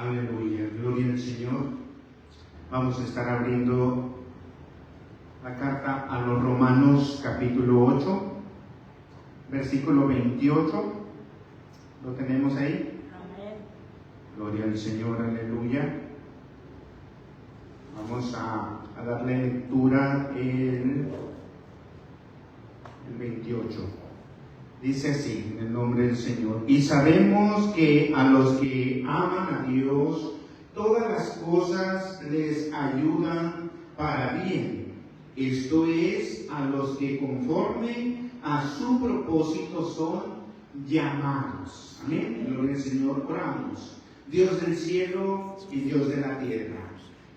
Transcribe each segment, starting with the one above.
Aleluya, gloria al Señor. Vamos a estar abriendo la carta a los Romanos capítulo 8, versículo 28. ¿Lo tenemos ahí? Amén. Gloria al Señor, aleluya. Vamos a darle lectura el 28. Dice así, en el nombre del Señor. Y sabemos que a los que aman a Dios, todas las cosas les ayudan para bien. Esto es, a los que conforme a su propósito son llamados. Amén. Gloria al Señor, oramos. Dios del cielo y Dios de la tierra,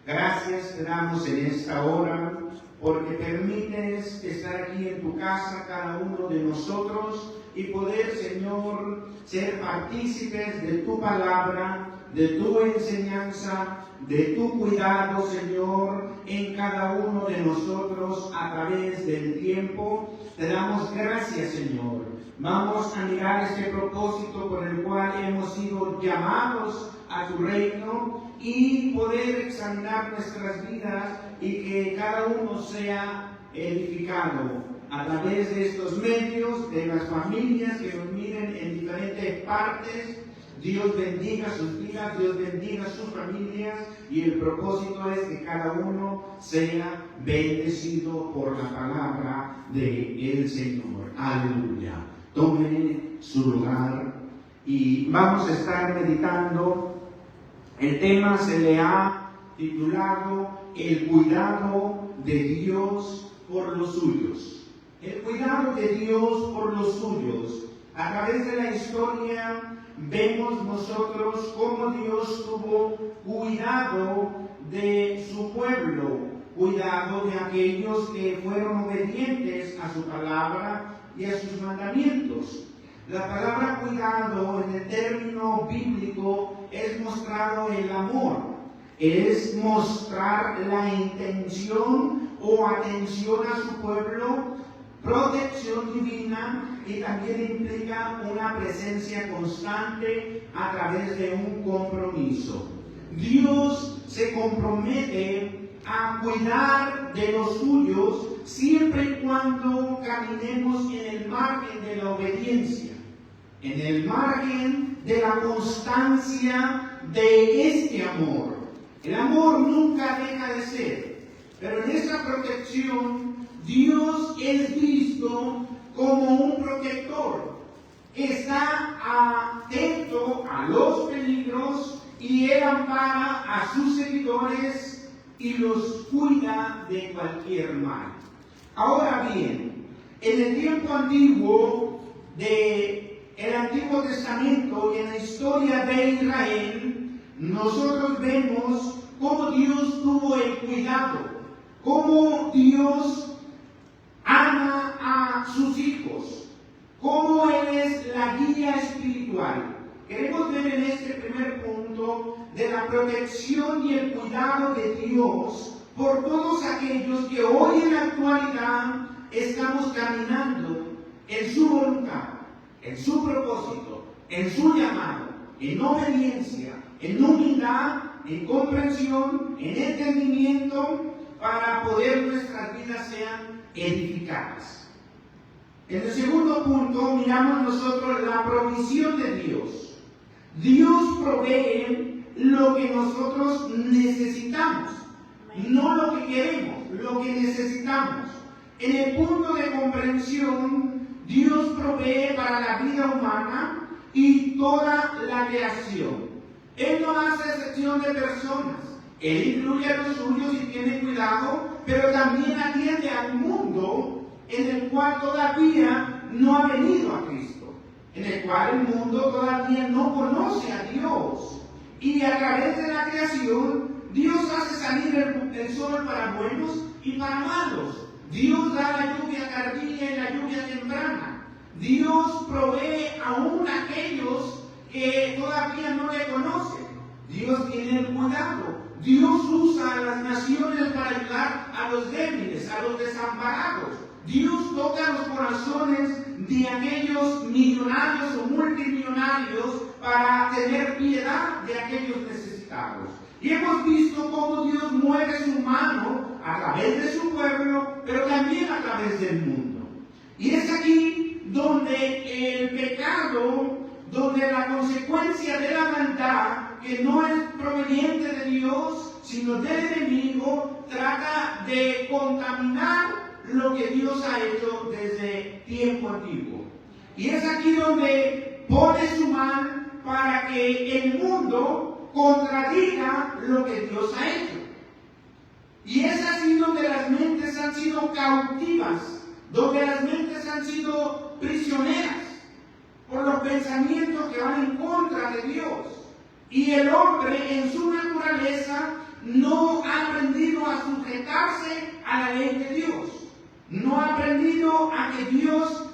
gracias te damos en esta hora porque permites estar aquí en tu casa cada uno de nosotros y poder, Señor, ser partícipes de tu palabra, de tu enseñanza, de tu cuidado, Señor, en cada uno de nosotros a través del tiempo. Te damos gracias, Señor. Vamos a mirar este propósito por el cual hemos sido llamados a tu reino y poder examinar nuestras vidas y que cada uno sea edificado a través de estos medios, de las familias que nos miren en diferentes partes. Dios bendiga sus vidas, Dios bendiga sus familias y el propósito es que cada uno sea bendecido por la palabra del Señor. Aleluya. Tome su lugar y vamos a estar meditando. El tema se le ha titulado El cuidado de Dios por los suyos. El cuidado de Dios por los suyos. A través de la historia vemos nosotros cómo Dios tuvo cuidado de su pueblo, cuidado de aquellos que fueron obedientes a su palabra y a sus mandamientos. La palabra cuidado en el término bíblico es mostrar el amor, es mostrar la intención o atención a su pueblo, protección divina y también implica una presencia constante a través de un compromiso. Dios se compromete a cuidar de los suyos siempre y cuando caminemos en el margen de la obediencia, en el margen de la constancia de este amor. El amor nunca deja de ser, pero en esta protección Dios es visto como un protector que está atento a los peligros y Él ampara a sus seguidores y los cuida de cualquier mal. Ahora bien, en el tiempo antiguo del Antiguo Testamento y en la historia de Israel, nosotros vemos cómo Dios tuvo el cuidado, cómo Dios ama a sus hijos, cómo Él es la guía espiritual. Queremos ver en este primer punto de la protección y el cuidado de Dios por todos aquellos que hoy en la actualidad estamos caminando en su voluntad, en su propósito, en su llamado, en obediencia, en humildad, en comprensión, en entendimiento, para poder nuestras vidas sean edificadas. En el segundo punto miramos nosotros la provisión de Dios. Dios provee lo que nosotros necesitamos, no lo que queremos, lo que necesitamos. En el punto de comprensión, Dios provee para la vida humana y toda la creación. Él no hace excepción de personas. Él incluye a los suyos y tiene cuidado, pero también atiende al mundo en el cual todavía no ha venido a Cristo, en el cual el mundo todavía no conoce a Dios. Y a través de la creación, Dios hace salir el sol para buenos y para malos. Dios da la lluvia tardía y la lluvia temprana. Dios provee aún a aquellos que todavía no le conocen. Dios tiene el cuidado. Dios usa a las naciones para ayudar a los débiles, a los desamparados. Dios toca los corazones de aquellos millonarios o multimillonarios para tener piedad de aquellos necesitados. Y hemos visto cómo Dios mueve su mano a través de su pueblo, pero también a través del mundo. Y es aquí donde el pecado, donde la consecuencia de la maldad, que no es proveniente de Dios, sino del enemigo, trata de contaminar lo que Dios ha hecho desde tiempo antiguo. Y es aquí donde pone su mano para que el mundo contradiga lo que Dios ha hecho. Y es así donde las mentes han sido cautivas, donde las mentes han sido prisioneras por los pensamientos que van en contra de Dios. Y el hombre en su naturaleza no ha aprendido a sujetarse a la ley de Dios. No ha aprendido a que Dios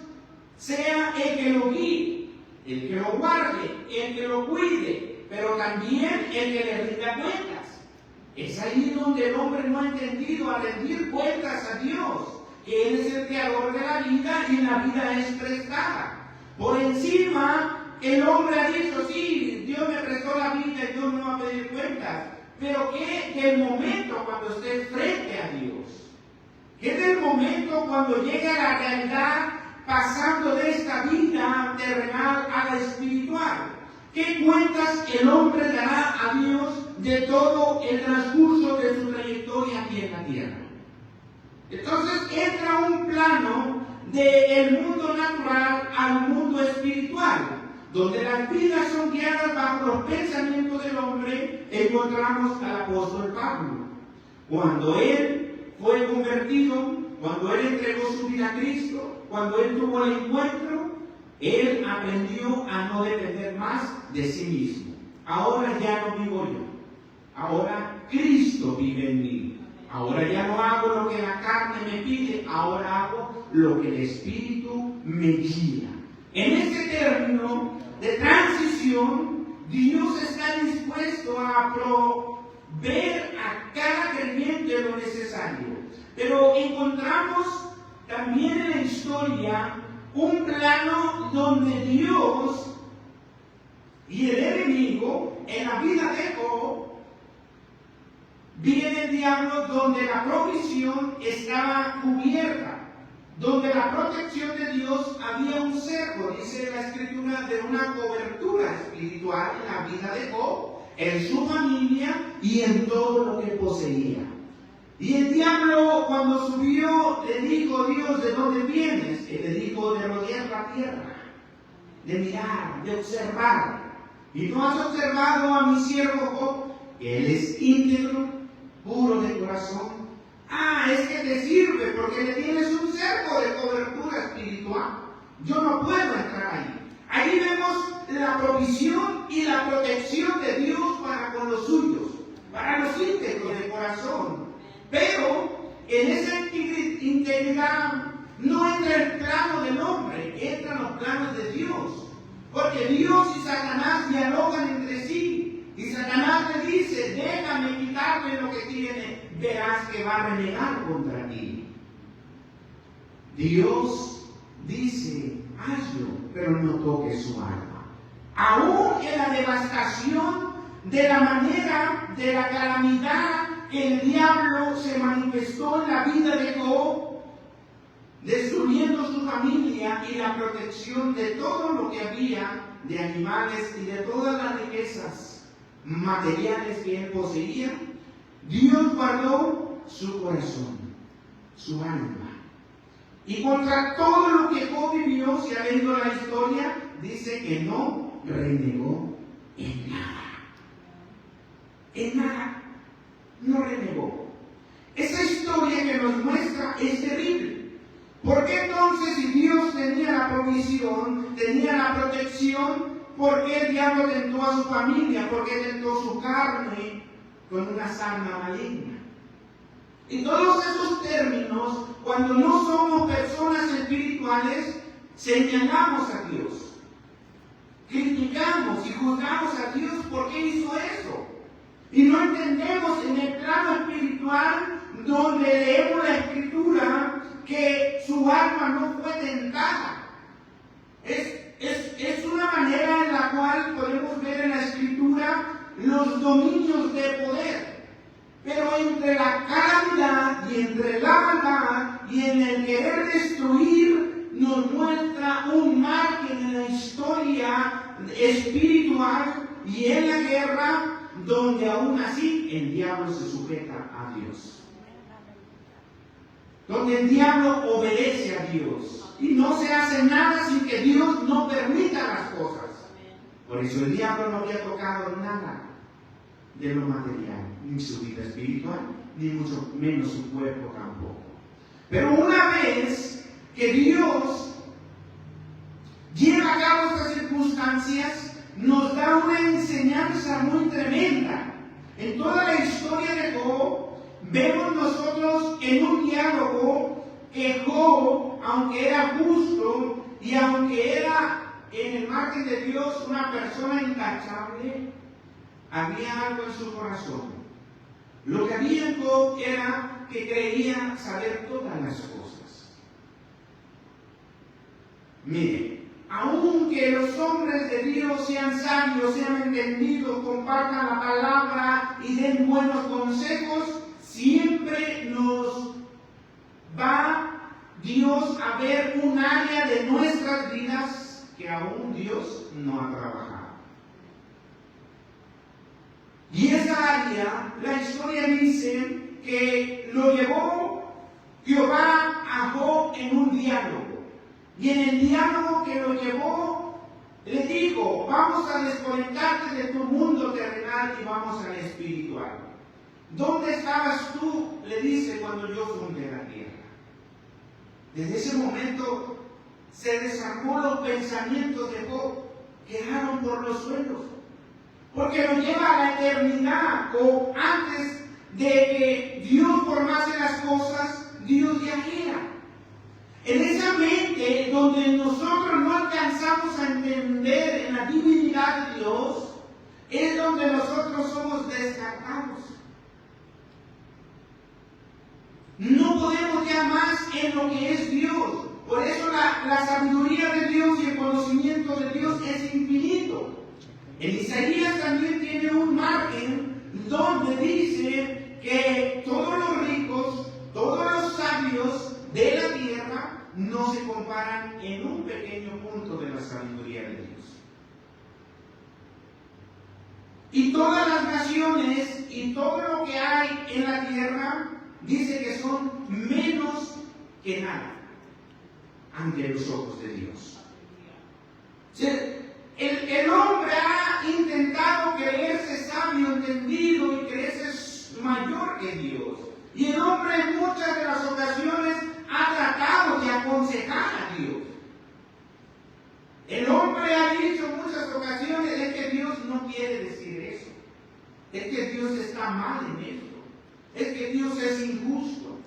sea el que lo guíe, el que lo guarde, el que lo cuide, pero también el que le rinda cuentas. Es ahí donde el hombre no ha entendido a rendir cuentas a Dios, que Él es el creador de la vida y la vida es prestada. Por encima, el hombre ha dicho, sí, Dios me prestó la vida y Dios me va a pedir cuentas. Pero ¿qué del momento cuando estés frente a Dios? ¿Qué del momento cuando llegue a la realidad pasando de esta vida terrenal a la espiritual? ¿Qué cuentas el hombre dará a Dios de todo el transcurso de su trayectoria aquí en la tierra? Entonces entra un plano del mundo natural al mundo espiritual, donde las vidas son guiadas bajo los pensamientos del hombre. Encontramos al apóstol Pablo. Cuando él fue convertido, cuando él entregó su vida a Cristo, cuando él tuvo el encuentro, él aprendió a no depender más de sí mismo. Ahora ya no vivo yo, ahora Cristo vive en mí. Ahora ya no hago lo que la carne me pide, ahora hago lo que el Espíritu me guía. En este término de transición, Dios está dispuesto a proveer a cada creyente lo necesario. Pero encontramos también en la historia un plano donde Dios y el enemigo, en la vida de Job, viene el diablo donde la provisión estaba cubierta, donde la protección de Dios había un cerco, dice la Escritura, de una cobertura espiritual en la vida de Job, en su familia y en todo lo que poseía. Y el diablo, cuando subió, le dijo: Dios, ¿de dónde vienes? Él le dijo: de rodear la tierra, de mirar, de observar. ¿Y no has observado a mi siervo Job? Él es íntegro, puro de corazón. Ah, es que te sirve porque le tienes un cerco de cobertura espiritual. Yo no puedo entrar ahí. Ahí vemos la provisión y la protección de Dios para con los suyos, para los íntegros de corazón. Pero en esa integridad no entra el plano del hombre, entran los planos de Dios. Porque Dios y Satanás dialogan entre sí. Y Satanás le dice: déjame quitarle lo que tiene, verás que va a renegar contra ti. Dios dice: hazlo, pero no toques su alma. Aún en la devastación de la manera de la calamidad que el diablo se manifestó en la vida de Job, destruyendo su familia y la protección de todo lo que había de animales y de todas las riquezas materiales que él poseía, Dios guardó su corazón, su alma. Y contra todo lo que Job vivió, si ha leído la historia, dice que no renegó en nada. En nada, no renegó. Esa historia que nos muestra es terrible. ¿Por qué entonces, si Dios tenía la provisión, tenía la protección, por qué el diablo tentó a su familia? ¿Por qué tentó su carne con una sarna maligna? En todos esos términos, cuando no somos personas espirituales, señalamos a Dios, criticamos y juzgamos a Dios por qué hizo eso. Y no entendemos en el plano espiritual, donde leemos la Escritura, que su alma no fue tentada. Es una manera en la la cual podemos ver en la Escritura los dominios de poder. Pero entre la calamidad y entre la maldad y en el querer destruir, nos muestra un margen en la historia espiritual y en la guerra, donde aún así el diablo se sujeta a Dios. Donde el diablo obedece a Dios y no se hace nada sin que Dios no permita las cosas. Por eso el diablo no había tocado nada de lo material, ni su vida espiritual, ni mucho menos su cuerpo tampoco. Pero una vez que Dios lleva a cabo estas circunstancias, nos da una enseñanza muy tremenda. En toda la historia de Job, vemos nosotros en un diálogo que Job, aunque era justo y aunque era en el margen de Dios una persona intachable, había algo en su corazón. Lo que había en Job era que creía saber todas las cosas. Mire, aunque los hombres de Dios sean sabios, sean entendidos, compartan la palabra y den buenos consejos, siempre nos va Dios a ver un área de nuestras vidas que aún Dios no ha trabajado. Y esa área, la historia dice que lo llevó Jehová a Job en un diálogo. Y en el diálogo que lo llevó, le dijo: vamos a desconectarte de tu mundo terrenal y vamos al espiritual. ¿Dónde estabas tú?, le dice, cuando yo fundé la tierra. Desde ese momento se desarmó los pensamientos de Job, quedaron por los suelos. Porque lo lleva a la eternidad, o antes de que Dios formase las cosas, Dios ya era. En esa mente donde nosotros no alcanzamos a entender en la divinidad de Dios, es donde nosotros somos descartados. No podemos ya más en lo que es Dios. Por eso la sabiduría de Dios y el conocimiento de Dios es infinito. En Isaías también tiene un margen donde dice que todos los ricos, todos los sabios de la tierra no se comparan en un pequeño punto de la sabiduría de Dios. Y todas las naciones y todo lo que hay en la tierra dice que son menos que nada ante los ojos de Dios. El hombre ha intentado creerse sabio, entendido y creerse mayor que Dios. Y el hombre en muchas de las ocasiones ha tratado de aconsejar a Dios. El hombre ha dicho en muchas ocasiones: es que Dios no quiere decir eso. Es que Dios está mal en esto. Es que Dios es injusto.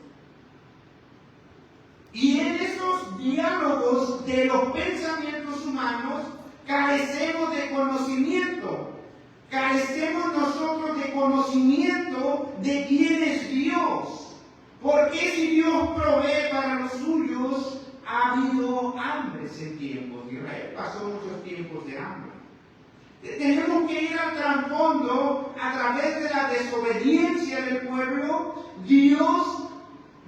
Y en esos diálogos de los pensamientos humanos carecemos de conocimiento. Carecemos nosotros de conocimiento de quién es Dios. Porque si Dios provee para los suyos, ha habido hambres en tiempos de Israel. Pasó muchos tiempos de hambre. Tenemos que ir al trasfondo. A través de la desobediencia del pueblo, Dios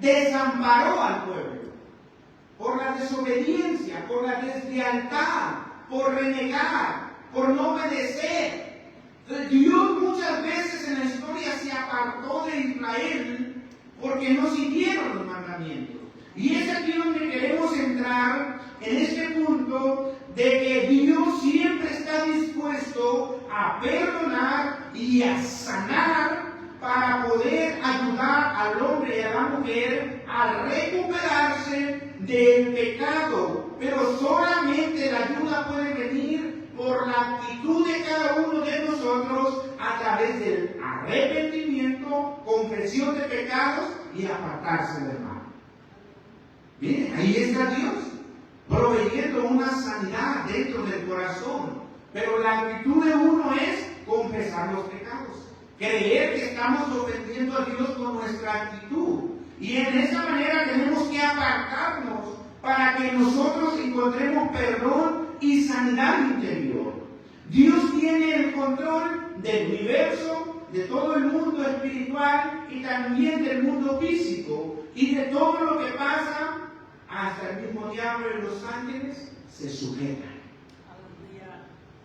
desamparó al pueblo. Por la desobediencia, por la deslealtad, por renegar, por no obedecer. Dios muchas veces en la historia se apartó de Israel porque no siguieron los mandamientos. Y es aquí donde queremos entrar, en este punto de que Dios siempre está dispuesto a perdonar y a sanar para poder ayudar al hombre y a la mujer a recuperarse del pecado. Pero solamente la ayuda puede venir por la actitud de cada uno de nosotros a través del arrepentimiento, confesión de pecados y apartarse del mal. Miren, ahí está Dios proveyendo una sanidad dentro del corazón. Pero la actitud de uno es confesar los pecados, creer que estamos ofendiendo a Dios con nuestra actitud. Y en esa manera tenemos que apartarnos para que nosotros encontremos perdón y sanidad interior. Dios tiene el control del universo, de todo el mundo espiritual y también del mundo físico y de todo lo que pasa. Hasta el mismo diablo y los ángeles se sujetan.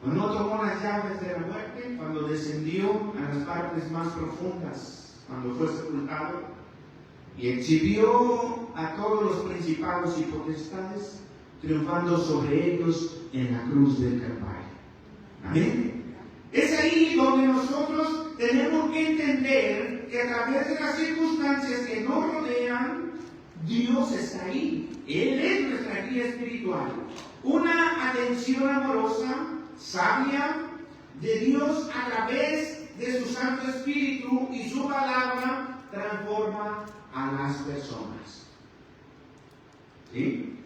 No tomó las llaves de la muerte cuando descendió a las partes más profundas, cuando fue sepultado, y exhibió a todos los principados y potestades, triunfando sobre ellos en la cruz del Calvario. Amén. Es ahí donde nosotros tenemos que entender que a través de las circunstancias que nos rodean, Dios está ahí. Él es nuestra guía espiritual. Una atención amorosa, sabia, de Dios a través de su Santo Espíritu y su palabra transforma a las personas. ¿Sí?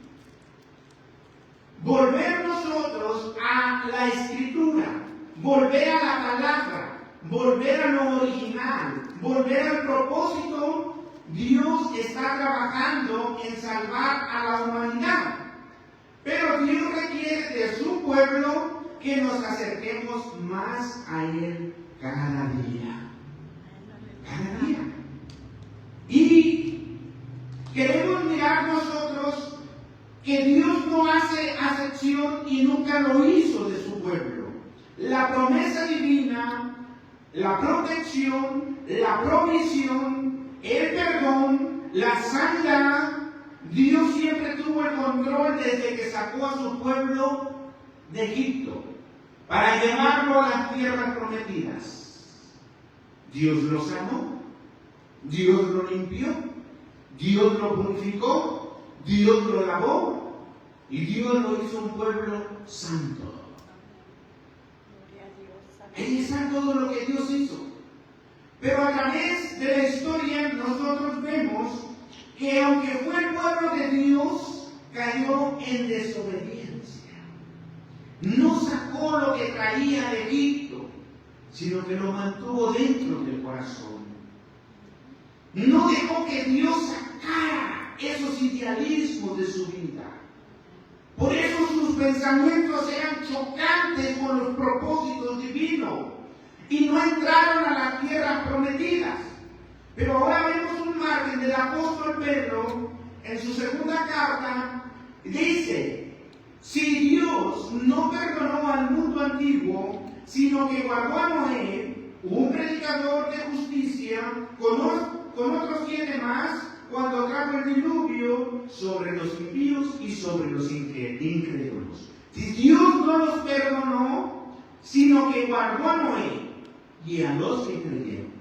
Volver nosotros a la Escritura, volver a la palabra, volver a lo original, volver al propósito. Dios está trabajando en salvar a la humanidad, pero Dios requiere de su pueblo que nos acerquemos más a Él cada día. Cada día. Y queremos mirar nosotros que Dios no hace acepción y nunca lo hizo de su pueblo. La promesa divina, la protección, la provisión, el perdón, la sanidad, Dios siempre tuvo el control desde que sacó a su pueblo de Egipto para llevarlo a las tierras prometidas. Dios lo sanó, Dios lo limpió, Dios lo purificó, Dios lo lavó y Dios lo hizo un pueblo santo. Ahí está todo lo que Dios hizo. Pero a través de la historia nosotros vemos que aunque fue el pueblo de Dios, cayó en desobediencia. No sacó lo que traía de Egipto, sino que lo mantuvo dentro del corazón. No dejó que Dios sacara esos idealismos de su vida. Por eso sus pensamientos eran chocantes con los propósitos divinos y no entraron a las tierras prometidas. Pero ahora vemos un margen del apóstol Pedro en su segunda carta. Dice: si Dios no perdonó al mundo antiguo, sino que guardó a Noé, un predicador de justicia, con otros 7 más, cuando trajo el diluvio sobre los impíos y sobre los incrédulos. Si Dios no los perdonó, sino que guardó a Noé y a los que creyeron.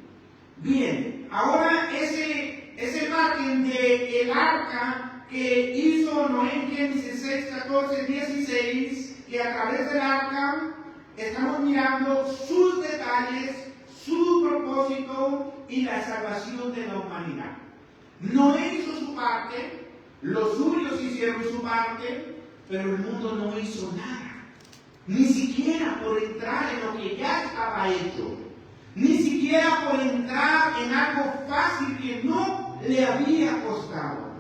Bien, ahora ese margen de el arca que hizo Noé en Génesis 6, 14, 16, que a través del arca estamos mirando sus detalles, su propósito y la salvación de la humanidad. Noé hizo su parte, los suyos hicieron su parte, pero el mundo no hizo nada. Ni siquiera por entrar en lo que ya estaba hecho. Ni siquiera por entrar en algo fácil que no le había costado.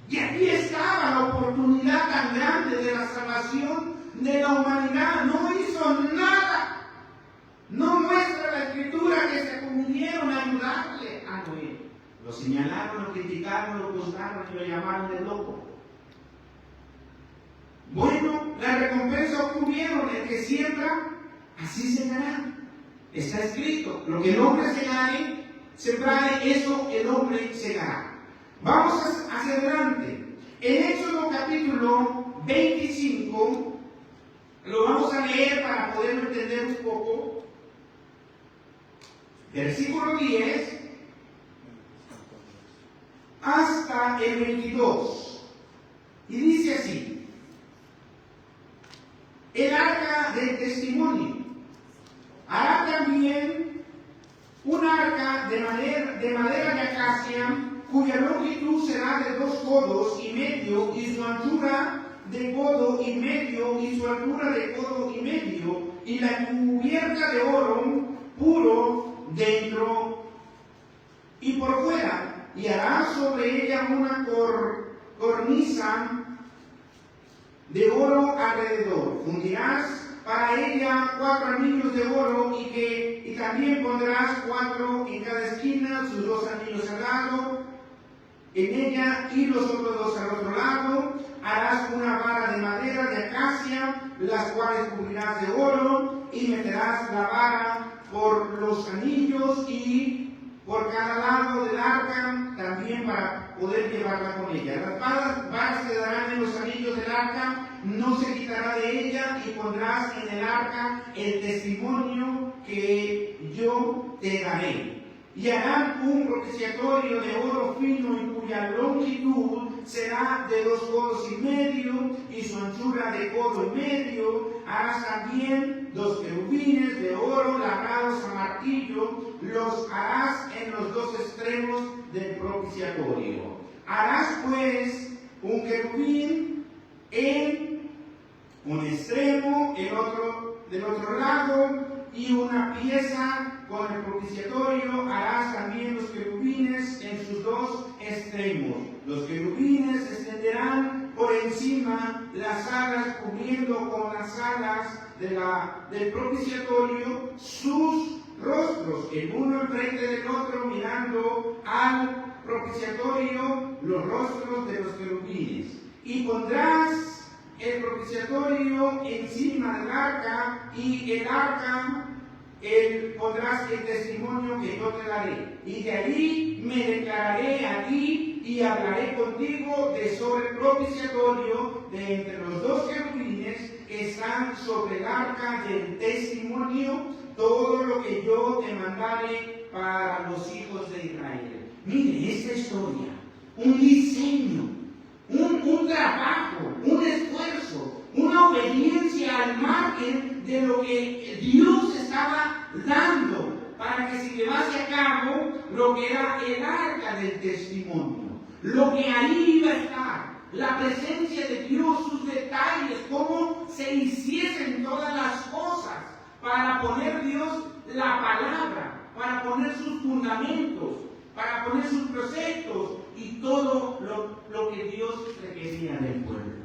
Y aquí estaba la oportunidad tan grande de la salvación de la humanidad. No hizo nada. No muestra la Escritura que se vinieron a ayudarle a Noé. Lo señalaron, lo criticaron, lo juzgaron y lo llamaron de loco. Bueno, la recompensa ocurrieron: el que siembra, así segará. Está escrito: lo que el hombre sembrare, eso el hombre segará. Vamos hacia adelante. En Éxodo capítulo 25, lo vamos a leer para poder entender un poco. Versículo 10 hasta el 22. Y dice así: el arca del testimonio. Hará también un arca de madera de acacia, cuya longitud será de 2 codos y medio, y su anchura de codo y medio, y su altura de codo y medio, y la cubierta de oro puro dentro y por fuera, y hará sobre ella una cornisa de oro alrededor. Fundirás para ella 4 anillos de oro y también pondrás 4 en cada esquina, sus 2 anillos al lado, en ella y los otros 2 al otro lado. Harás una vara de madera de acacia, las cuales cubrirás de oro, y meterás la vara por los anillos y por cada lado del arca, también para poder llevarla con ella. Las varas quedarán en los anillos del arca, no se quitará de ella, y pondrás en el arca el testimonio que yo te daré. Y harán un propiciatorio de oro fino, y cuya longitud será de 2 codos y medio, y su anchura de codo y medio. Harás también 2 querubines de oro labrados a martillo, los harás en los 2 extremos del propiciatorio. Harás pues un querubín en un extremo, el otro del otro lado, y una pieza con el propiciatorio. Harás también los querubines en sus 2 extremos. Los querubines extenderán por encima las alas, cubriendo con las alas del propiciatorio sus rostros, el uno enfrente del otro, mirando al propiciatorio los rostros de los querubines. Y pondrás el propiciatorio encima del arca, y el arca pondrás el testimonio que yo te daré. Y de allí me declararé a ti y hablaré contigo de sobre el propiciatorio, de entre los 2 querubines que están sobre el arca del testimonio, todo lo que yo te mandaré para los hijos de Israel. Miren esta historia, un diseño, un trabajo, un esfuerzo, una obediencia al margen de lo que Dios estaba dando para que se llevase a cabo lo que era el arca del testimonio, lo que ahí iba a estar, la presencia de Dios, sus detalles, cómo se hiciesen todas las cosas para poner Dios la palabra, para poner sus fundamentos, para poner sus preceptos y todo lo que Dios requería del pueblo.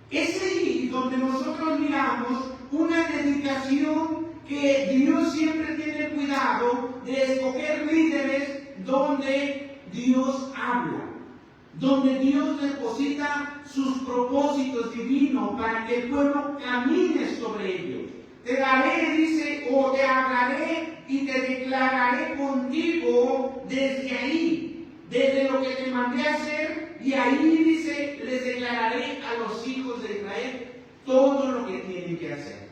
Es ahí donde nosotros miramos una dedicación que Dios siempre tiene cuidado de escoger líderes donde Dios habla, donde Dios deposita sus propósitos divinos para que el pueblo camine sobre ellos. Te daré, dice, o te hablaré y te declararé contigo desde ahí, desde lo que te mandé a hacer, y ahí dice, les declararé a los hijos de Israel todo lo que tienen que hacer.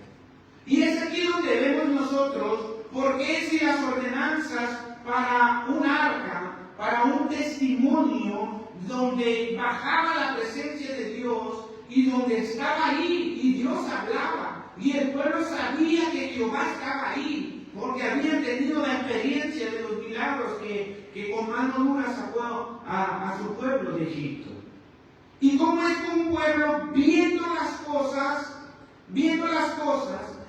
Y es aquí donde vemos nosotros por qué si las ordenanzas para un arca, para un testimonio donde bajaba la presencia de Dios y donde estaba ahí y Dios hablaba y el pueblo sabía que Jehová estaba ahí porque habían tenido la experiencia de los milagros que con mano dura sacó a su pueblo de Egipto. Y cómo es que un pueblo viendo las cosas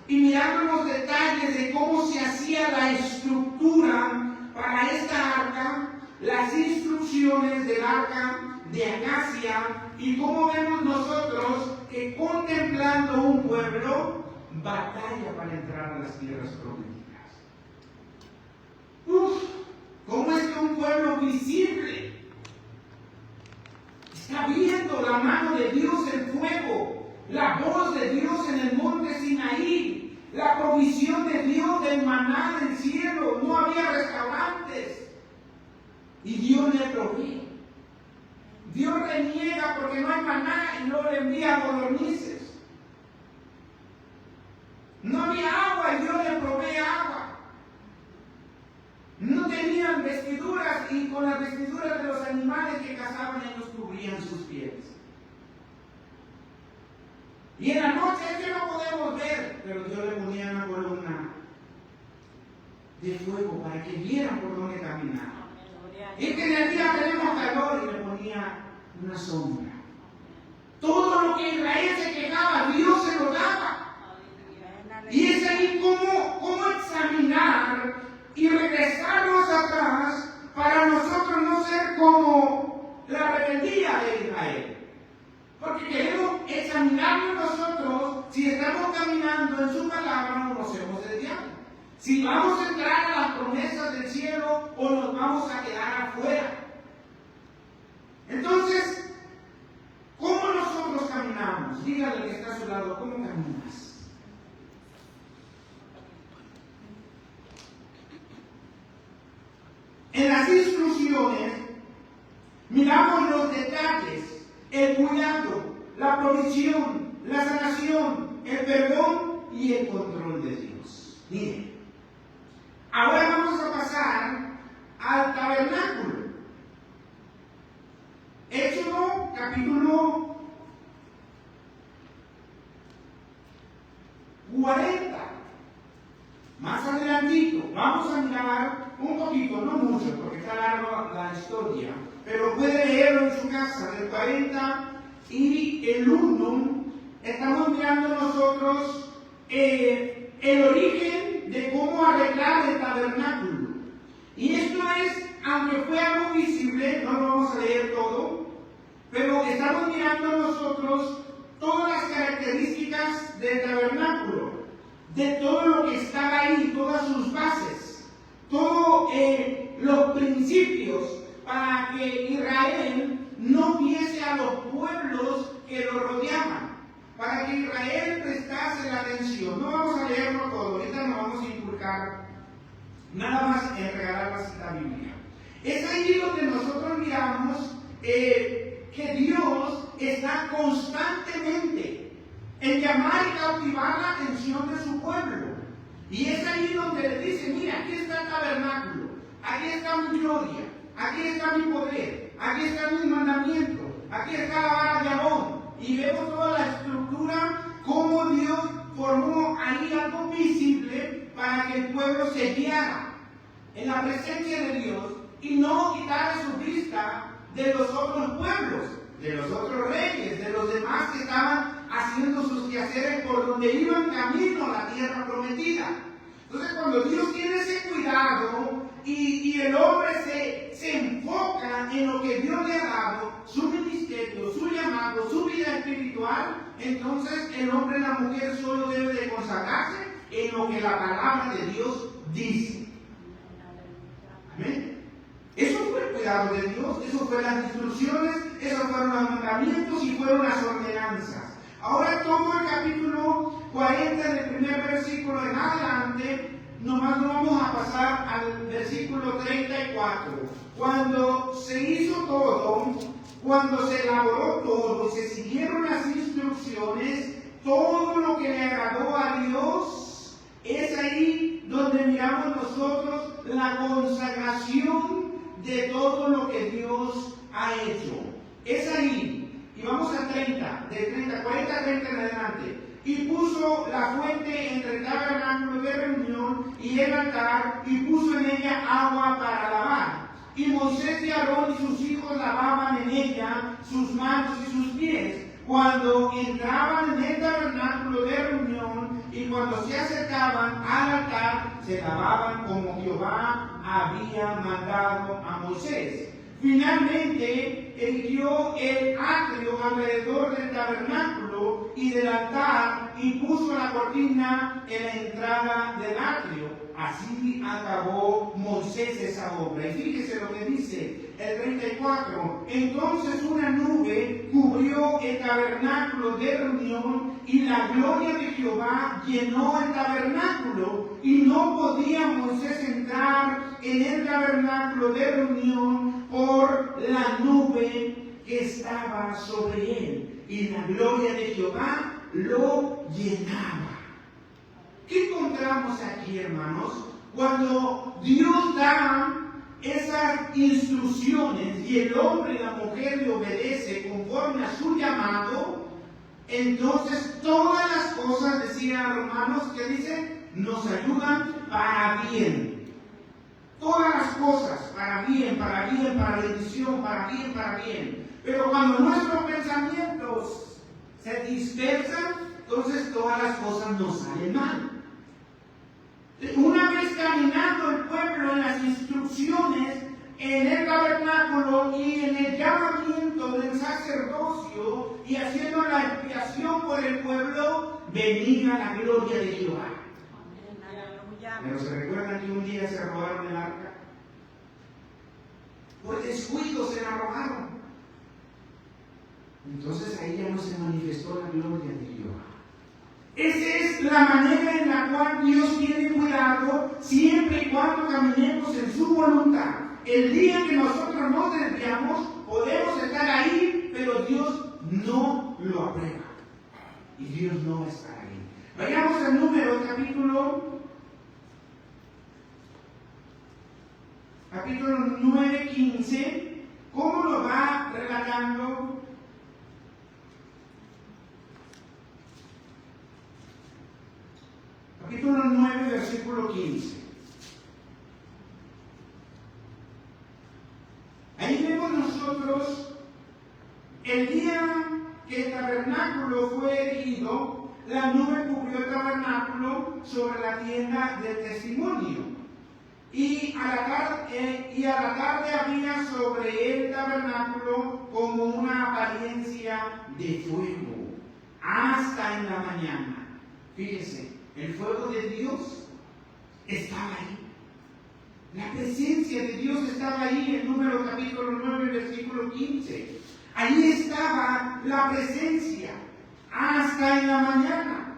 y mirando los detalles de cómo se hacía la estructura para esta arca, las instrucciones del arca de acacia, y cómo vemos nosotros que contemplando un pueblo batalla para entrar a las tierras prometidas. ¿Cómo es que un pueblo visible está viendo la mano de Dios en fuego, la voz de Dios en el monte Sinaí, la provisión de Dios del maná del cielo? No había restaurantes y Dios le provee. Dios reniega porque no hay maná y luego le envía codornices. No había agua y Dios le provee agua. No tenían vestiduras y con las vestiduras de los animales que cazaban ellos cubrían sus pies. Y en la noche es que no podemos ver, pero Dios le ponía una columna de fuego para que vieran por dónde caminar. Y que en el día tenemos calor y le ponía una sombra. Todo lo que Israel se quejaba, Dios se lo daba. Y es ahí cómo examinar y regresarnos atrás para nosotros no ser como la rebeldía de Israel. Porque queremos examinarnos nosotros si estamos caminando Si vamos a entrar a las promesas del cielo o nos vamos a quedar afuera. Entonces, ¿cómo nosotros caminamos? Dígale que está a su lado, ¿cómo caminas? En las instrucciones miramos los detalles, el cuidado, la provisión, la sanación, el perdón y el control de Dios. Miren, ahora vamos a pasar al tabernáculo. Éxodo capítulo 40. Más adelantito, vamos a mirar un poquito, no mucho, porque está larga la historia, pero puede leerlo en su casa, del 40 y el 1, estamos mirando nosotros el origen de cómo arreglar el tabernáculo. Y esto es, aunque fue algo visible, no lo vamos a leer todo, pero estamos mirando nosotros todas las características del tabernáculo, de todo lo que estaba ahí, todas sus bases, todos los principios para que Israel no viese a los pueblos que lo rodeaban, para que Israel prestase la atención. No vamos a leerlo todo, ahorita no vamos a inculcar nada más en regalar la cita bíblica. Es ahí donde nosotros miramos que Dios está constantemente en llamar y cautivar la atención de su pueblo. Y es ahí donde le dice, mira, aquí está el tabernáculo, aquí está mi gloria, aquí está mi poder, aquí está mi mandamiento, aquí está la vara de Aarón. Y vemos toda la estructura, cómo Dios formó ahí algo visible para que el pueblo se guiara en la presencia de Dios y no quitara su vista de los otros pueblos, de los otros reyes, de los demás que estaban haciendo sus quehaceres por donde iban camino a la tierra prometida. Entonces, cuando Dios tiene ese cuidado y el hombre se enfoca en lo que Dios le ha dado, su ministerio, su llamado, su vida espiritual, entonces el hombre y la mujer solo debe de consagrarse en lo que la palabra de Dios dice. Amén. Eso fue el cuidado de Dios, eso fueron las instrucciones, esos fueron los mandamientos y fueron las ordenanzas. Ahora todo el capítulo 40 del primer versículo en adelante, nomás nos vamos a pasar al versículo 34. Cuando se hizo todo, cuando se elaboró todo, se siguieron las instrucciones, todo lo que le agradó a Dios, es ahí donde miramos nosotros la consagración de todo lo que Dios ha hecho. Es ahí. Y vamos a 40 en adelante. Y puso la fuente entre el tabernáculo de reunión y el altar, y puso en ella agua para lavar. Y Moisés y Aarón y sus hijos lavaban en ella sus manos y sus pies, cuando entraban en el tabernáculo de reunión, y cuando se acercaban al altar, se lavaban como Jehová había mandado a Moisés. Finalmente, erigió el atrio alrededor del tabernáculo y del altar y puso la cortina en la entrada del atrio. Así acabó Moisés esa obra. Y fíjese lo que dice el 34. Entonces una nube cubrió el tabernáculo de reunión y la gloria de Jehová llenó el tabernáculo. Y no podía Moisés entrar en el tabernáculo de reunión por la nube que estaba sobre él. Y la gloria de Jehová lo llenaba. ¿Qué encontramos aquí, hermanos? Cuando Dios da esas instrucciones y el hombre y la mujer le obedece conforme a su llamado, entonces todas las cosas, decían hermanos, que dice, nos ayudan para bien. Todas las cosas para bien, para bendición, para bien. Pero cuando nuestros pensamientos se dispersan, entonces todas las cosas nos salen mal. Una vez caminando el pueblo en las instrucciones, en el tabernáculo y en el llamamiento del sacerdocio y haciendo la expiación por el pueblo, venía la gloria de Jehová. Pero se recuerdan que un día se robaron el arca. Por descuido se la robaron. Entonces ahí ya no se manifestó la gloria de Jehová. Esa es la manera en la cual Dios tiene cuidado siempre y cuando caminemos en su voluntad. El día que nosotros nos desviamos, podemos estar ahí, pero Dios no lo aprueba. Y Dios no va a estar ahí. Vayamos al Números, capítulo 9, 15. ¿Cómo lo va relatando? Capítulo 9, versículo 15. Ahí vemos nosotros el día que el tabernáculo fue erigido, la nube cubrió el tabernáculo sobre la tienda del testimonio. Y a la tarde había sobre el tabernáculo como una apariencia de fuego, hasta en la mañana. Fíjese, el fuego de Dios estaba ahí. La presencia de Dios estaba ahí en Números capítulo 9, versículo 15. Ahí estaba la presencia hasta en la mañana.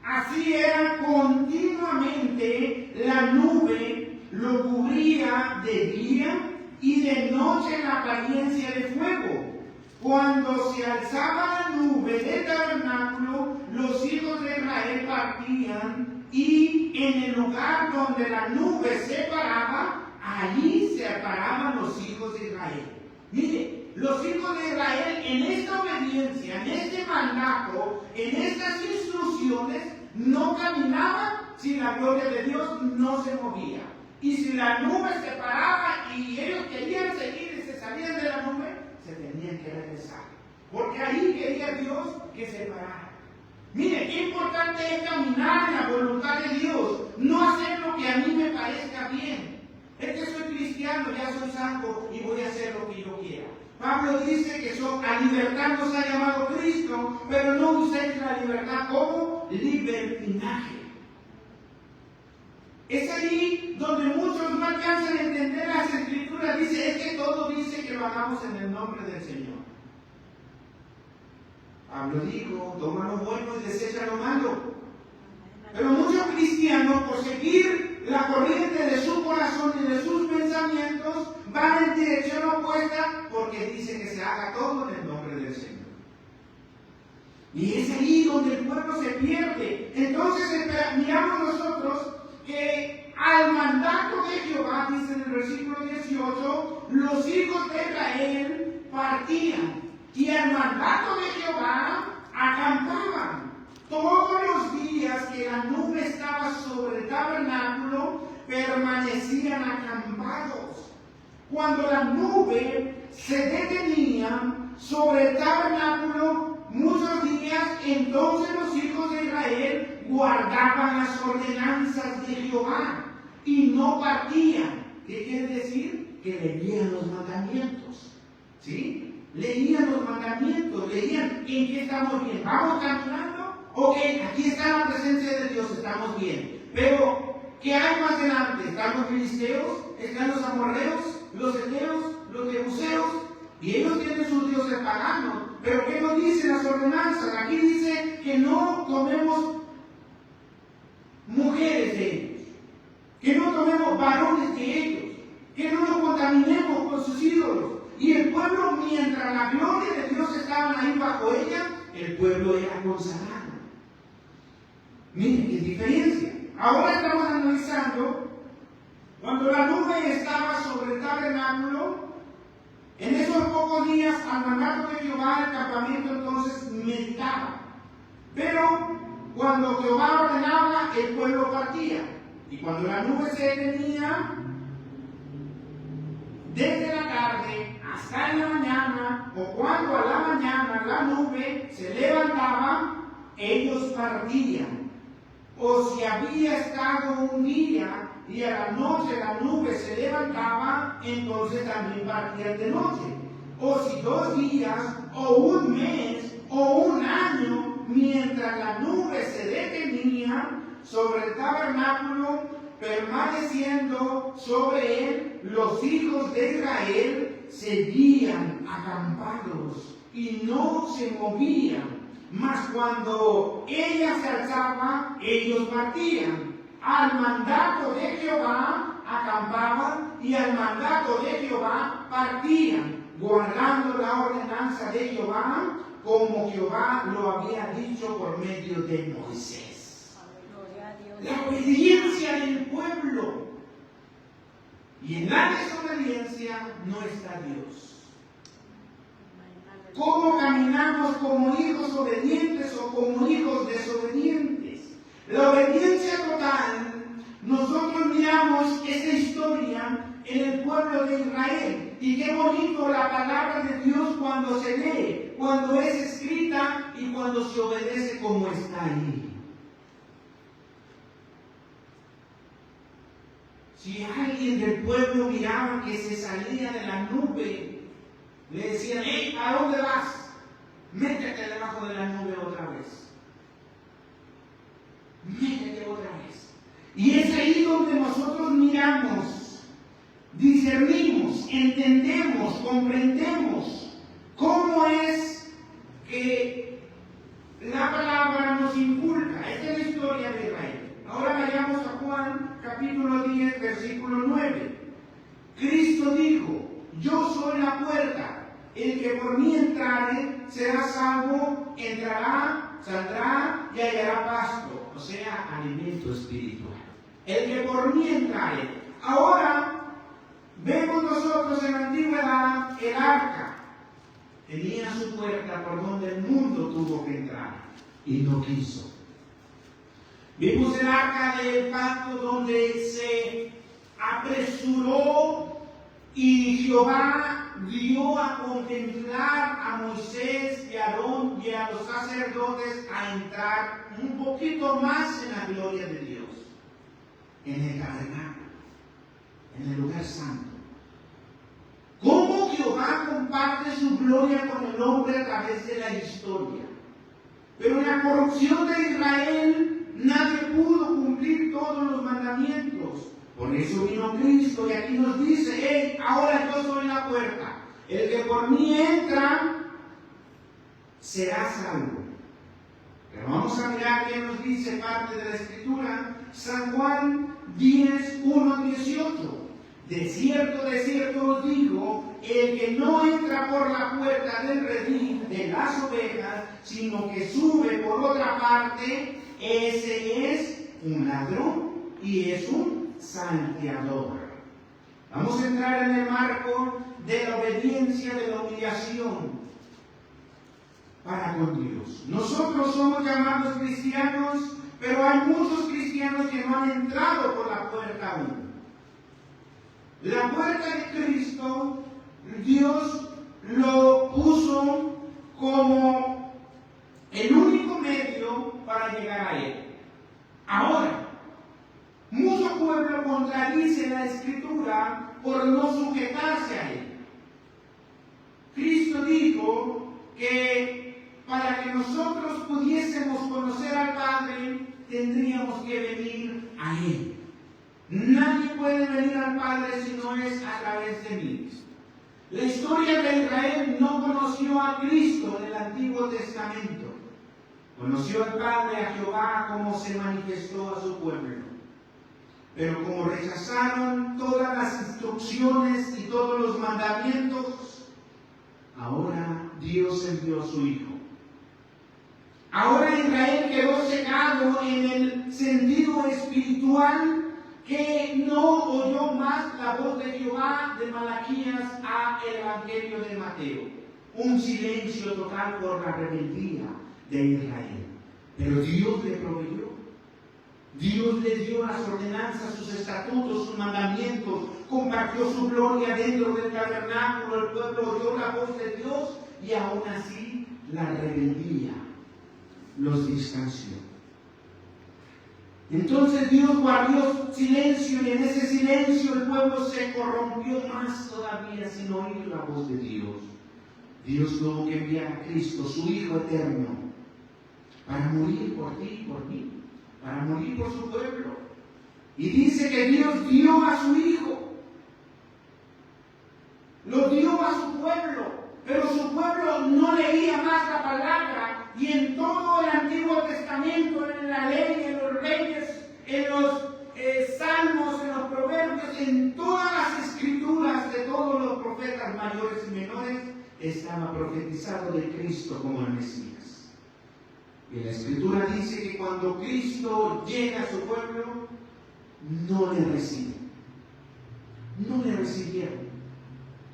Así era continuamente, la nube lo cubría de día y de noche la apariencia de fuego. Cuando se alzaba la nube del tabernáculo, los hijos de Israel partían, y en el lugar donde la nube se paraba, allí se paraban los hijos de Israel. Mire, los hijos de Israel en esta obediencia, en este mandato, en estas instrucciones, no caminaban si la gloria de Dios no se movía. Y si la nube se paraba y ellos querían seguir y se salían de la nube, se tenían que regresar. Porque ahí quería Dios que se parara. Mire, qué importante es caminar en la voluntad de Dios, no hacer lo que a mí me parezca bien. Es que soy cristiano, ya soy santo y voy a hacer lo que yo quiera. Pablo dice que a libertad nos ha llamado Cristo, pero no uséis la libertad como libertinaje. Es ahí donde muchos no alcanzan a entender las Escrituras. Dice, es que todo dice que lo hagamos en el nombre del Señor. Pablo dijo, toma lo bueno y desecha lo malo. Pero muchos cristianos, por seguir la corriente de su corazón y de sus pensamientos, van en dirección opuesta porque dice que se haga todo en el nombre del Señor. Y es ahí donde el pueblo se pierde. Entonces miramos nosotros que al mandato de Jehová, dice en el versículo 18, los hijos de Israel partían. Y al mandato de Jehová acampaban. Todos los días que la nube estaba sobre el tabernáculo, permanecían acampados. Cuando la nube se detenía sobre el tabernáculo muchos días, entonces los hijos de Israel guardaban las ordenanzas de Jehová y no partían. ¿Qué quiere decir? Que leían los mandamientos. ¿Sí? Leían los mandamientos, leían en qué estamos bien. ¿Vamos caminando? Ok, aquí está la presencia de Dios, estamos bien. Pero, ¿qué hay más adelante? ¿Están los filisteos? ¿Están los amorreos? ¿Los heteos? ¿Los jebuseos? Y ellos tienen sus dioses paganos. Pero ¿qué nos dicen las ordenanzas? Aquí dice que no tomemos mujeres de ellos, que no tomemos varones de ellos, que no nos contaminemos con sus ídolos. Y el pueblo, mientras la gloria de Dios estaba ahí bajo ella, el pueblo era consagrado. Miren qué diferencia. Ahora estamos analizando cuando la nube estaba sobre el tabernáculo. En esos pocos días, al mandato de Jehová, el campamento entonces meditaba. Pero cuando Jehová ordenaba, el pueblo partía. Y cuando la nube se detenía, desde la tarde hasta en la mañana, o cuando a la mañana la nube se levantaba, ellos partían. O si había estado un día y a la noche la nube se levantaba, entonces también partían de noche. O si 2 días, o un mes, o un año, mientras la nube se detenía, sobre el tabernáculo, permaneciendo sobre él, los hijos de Israel seguían acampados y no se movían. Mas cuando ella se alzaba, ellos partían. Al mandato de Jehová acampaban y al mandato de Jehová partían, guardando la ordenanza de Jehová, como Jehová lo había dicho por medio de Moisés. La obediencia del pueblo. Y en la desobediencia no está Dios. ¿Cómo caminamos como hijos obedientes o como hijos desobedientes? La obediencia total, nosotros miramos esta historia en el pueblo de Israel. Y qué bonito la palabra de Dios cuando se lee, cuando es escrita y cuando se obedece como está ahí. Si alguien del pueblo miraba que se salía de la nube, le decían: hey, ¿a dónde vas? Métete debajo de la nube otra vez. Métete otra vez. Y es ahí donde nosotros miramos, discernimos, entendemos, comprendemos cómo es que la palabra nos inculca. Esta es la historia de Israel. Ahora vayamos a Juan capítulo 10, versículo 9. Cristo dijo: yo soy la puerta. El que por mí entrare será salvo, entrará, saldrá y hallará pasto, o sea, alimento espiritual. El que por mí entrare. Ahora vemos nosotros en la antigüedad el arca. Tenía su puerta por donde el mundo tuvo que entrar y no quiso. Vimos el arca del pacto donde se apresuró y Jehová dio a contemplar a Moisés y a Aarón y a los sacerdotes a entrar un poquito más en la gloria de Dios, en el tabernáculo, en el lugar santo. ¿Cómo Jehová comparte su gloria con el hombre a través de la historia? Pero en la corrupción de Israel nadie pudo cumplir todos los mandamientos. Por eso vino Cristo y aquí nos dice: hey, ahora yo soy la puerta. El que por mí entra será salvo. Pero vamos a mirar qué nos dice parte de la Escritura. San Juan 10, 1, 18. De cierto os digo, el que no entra por la puerta del redil de las ovejas, sino que sube por otra parte, ese es un ladrón y es un salteador. Vamos a entrar en el marco de la obediencia, de la humillación para con Dios. Nosotros somos llamados cristianos, pero hay muchos cristianos que no han entrado por la puerta aún. La puerta de Cristo, Dios lo puso como el único medio para llegar a Él. Ahora, mucho pueblo contradice la Escritura por no sujetarse a Él. Cristo dijo que para que nosotros pudiésemos conocer al Padre, tendríamos que venir a Él. Nadie puede venir al Padre si no es a través de mí. La historia de Israel no conoció a Cristo en el Antiguo Testamento. Conoció al Padre, a Jehová, como se manifestó a su pueblo. Pero como rechazaron todas las instrucciones y todos los mandamientos, ahora Dios envió a su Hijo. Ahora Israel quedó cegado en el sentido espiritual, que no oyó más la voz de Jehová de Malaquías a el Evangelio de Mateo. Un silencio total por la rebeldía de Israel. Pero Dios le proveyó. Dios le dio las ordenanzas, sus estatutos, sus mandamientos, compartió su gloria dentro del tabernáculo, el pueblo oyó la voz de Dios y aún así la rebeldía los distanció. Entonces Dios guardó silencio y en ese silencio el pueblo se corrompió más todavía sin oír la voz de Dios. Dios tuvo que enviar a Cristo, su Hijo eterno, para morir por ti y por mí. para morir por su pueblo. Y dice que Dios dio a su Hijo. Lo dio a su pueblo, pero su pueblo no leía más la palabra. Y en todo el Antiguo Testamento, en la ley, en los reyes, en los salmos, en los proverbios, en todas las escrituras de todos los profetas mayores y menores, estaba profetizado de Cristo como el Mesías. Y la escritura dice que cuando Cristo llega a su pueblo, no le reciben. No le recibieron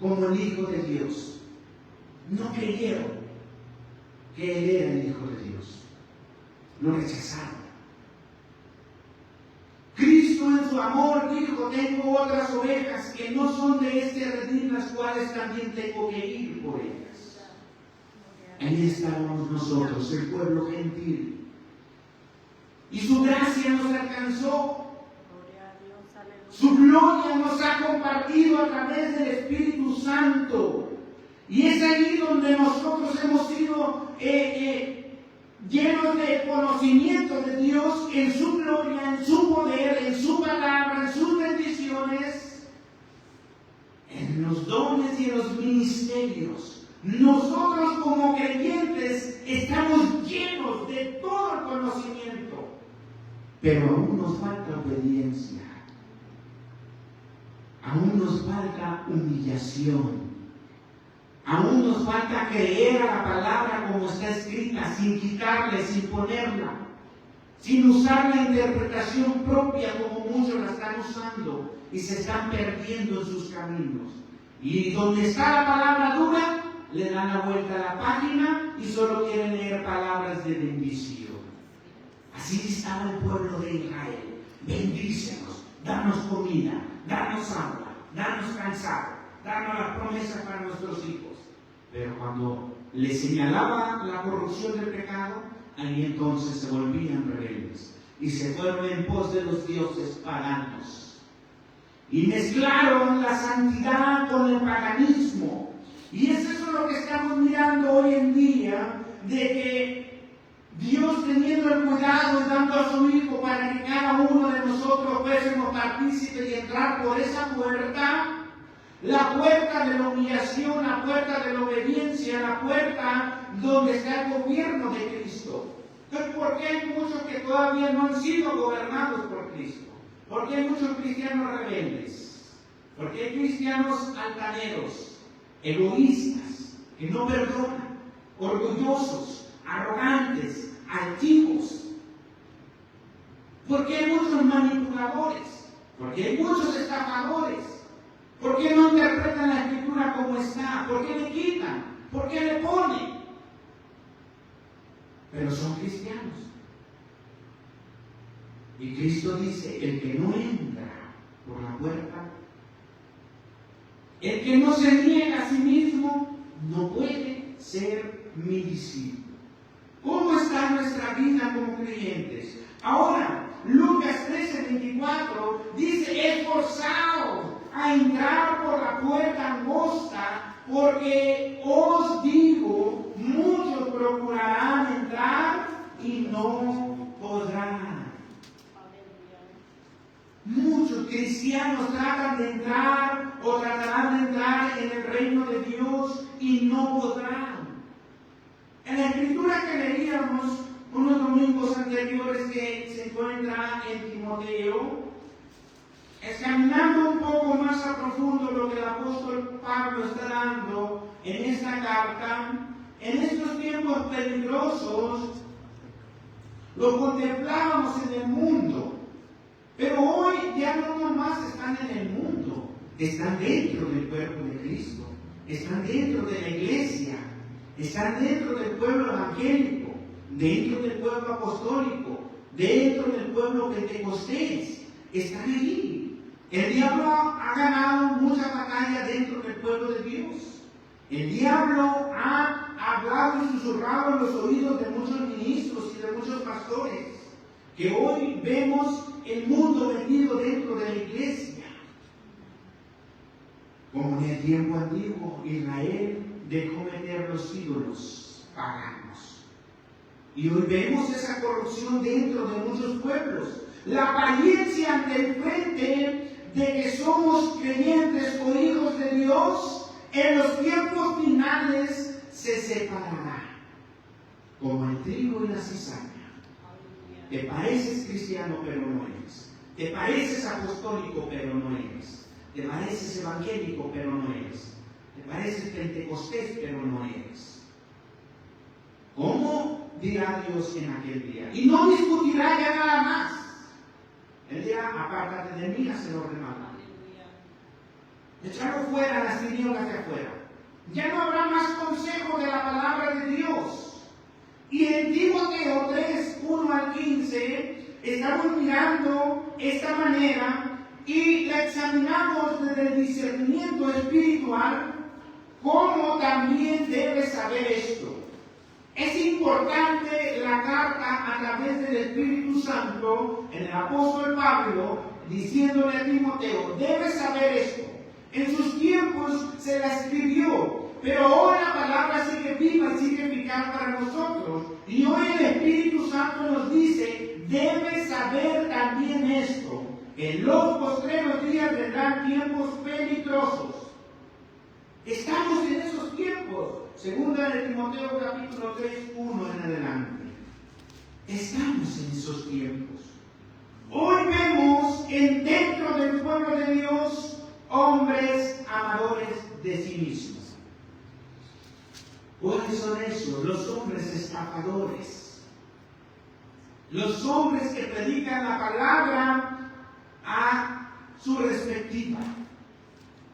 como el Hijo de Dios. No creyeron que Él era el Hijo de Dios. Lo rechazaron. Cristo en su amor dijo: tengo otras ovejas que no son de este redil, las cuales también tengo que ir por ellas. Ahí estábamos nosotros, el pueblo gentil. Y su gracia nos alcanzó. Su gloria nos ha compartido a través del Espíritu Santo. Y es ahí donde nosotros hemos sido llenos de conocimiento de Dios en su gloria, en su poder, en su palabra, en sus bendiciones, en los dones y en los ministerios. Nosotros como creyentes estamos llenos de todo el conocimiento, pero aún nos falta obediencia. Aún nos falta humillación. Aún nos falta creer a la palabra como está escrita, sin quitarle, sin ponerla, sin usar la interpretación propia como muchos la están usando y se están perdiendo en sus caminos. Y donde está la palabra dura, le dan la vuelta a la página y solo quieren leer palabras de bendición. Así estaba el pueblo de Israel. Bendícenos, danos comida, danos agua, danos calzado, danos las promesas para nuestros hijos. Pero cuando les señalaba la corrupción del pecado, ahí entonces se volvían rebeldes y se fueron en pos de los dioses paganos. Y mezclaron la santidad con el paganismo. Y es eso lo que estamos mirando hoy en día, de que Dios, teniendo el cuidado y dando a su Hijo para que cada uno de nosotros fuésemos partícipes y entrar por esa puerta, la puerta de la humillación, la puerta de la obediencia, la puerta donde está el gobierno de Cristo. Entonces, ¿por qué hay muchos que todavía no han sido gobernados por Cristo? ¿Por qué hay muchos cristianos rebeldes? ¿Por qué hay cristianos altaneros, egoístas, que no perdonan, orgullosos, arrogantes, altivos? ¿Por qué hay muchos manipuladores? ¿Por qué hay muchos estafadores? ¿Por qué no interpretan la Escritura como está? ¿Por qué le quitan? ¿Por qué le ponen? Pero son cristianos. Y Cristo dice: el que no entra por la puerta, el que no se niega a sí mismo, no puede ser mi discípulo. ¿Cómo está nuestra vida como creyentes? Ahora, Lucas 13:24 dice: esforzaos a entrar por la puerta angosta, porque os digo, muchos procurarán entrar y no podrán. Muchos cristianos tratan de entrar o tratarán de entrar en el reino de Dios y no podrán. En la escritura que leíamos unos domingos anteriores, que se encuentra en Timoteo, examinando un poco más a profundo lo que el apóstol Pablo está dando en esta carta, en estos tiempos peligrosos, lo contemplábamos en el mundo. Pero hoy ya no nomás están en el mundo, están dentro del cuerpo de Cristo, están dentro de la iglesia, están dentro del pueblo evangélico, dentro del pueblo apostólico, dentro del pueblo pentecostés, están allí. El diablo ha ganado muchas batallas dentro del pueblo de Dios. El diablo ha hablado y susurrado en los oídos de muchos ministros y de muchos pastores, que hoy vemos el mundo metido dentro de la iglesia. Como en el tiempo antiguo, Israel dejó meter los ídolos paganos. Y hoy vemos esa corrupción dentro de muchos pueblos. La apariencia ante el frente de que somos creyentes o hijos de Dios, en los tiempos finales se separará, como el trigo y la cizaña. Te pareces cristiano, pero no eres. Te pareces apostólico, pero no eres. Te pareces evangélico, pero no eres. Te pareces pentecostés, pero no eres. ¿Cómo dirá Dios en aquel día? Y no discutirá ya nada más. Él dirá: apártate de mí, hacedor de maldad. Echarlo fuera, las tinieblas de afuera. Ya no habrá más consejo de la palabra de Dios. Y en Timoteo 3, 1 al 15, estamos mirando esta manera y la examinamos desde el discernimiento espiritual, cómo también debes saber esto. Es importante la carta a través del Espíritu Santo, en el apóstol Pablo, diciéndole a Timoteo: debes saber esto. En sus tiempos se la escribió, pero hoy la palabra sigue viva y sigue eficaz para nosotros. Y hoy el Espíritu Santo nos dice: debes saber también esto. En los postreros días vendrán tiempos peligrosos. Estamos en esos tiempos. Segunda de Timoteo capítulo 3, 1 en adelante. Estamos en esos tiempos. Hoy vemos dentro del pueblo de Dios hombres amadores de sí mismos. ¿Cuáles son esos? Los hombres estafadores. Los hombres que predican la palabra a su respectiva.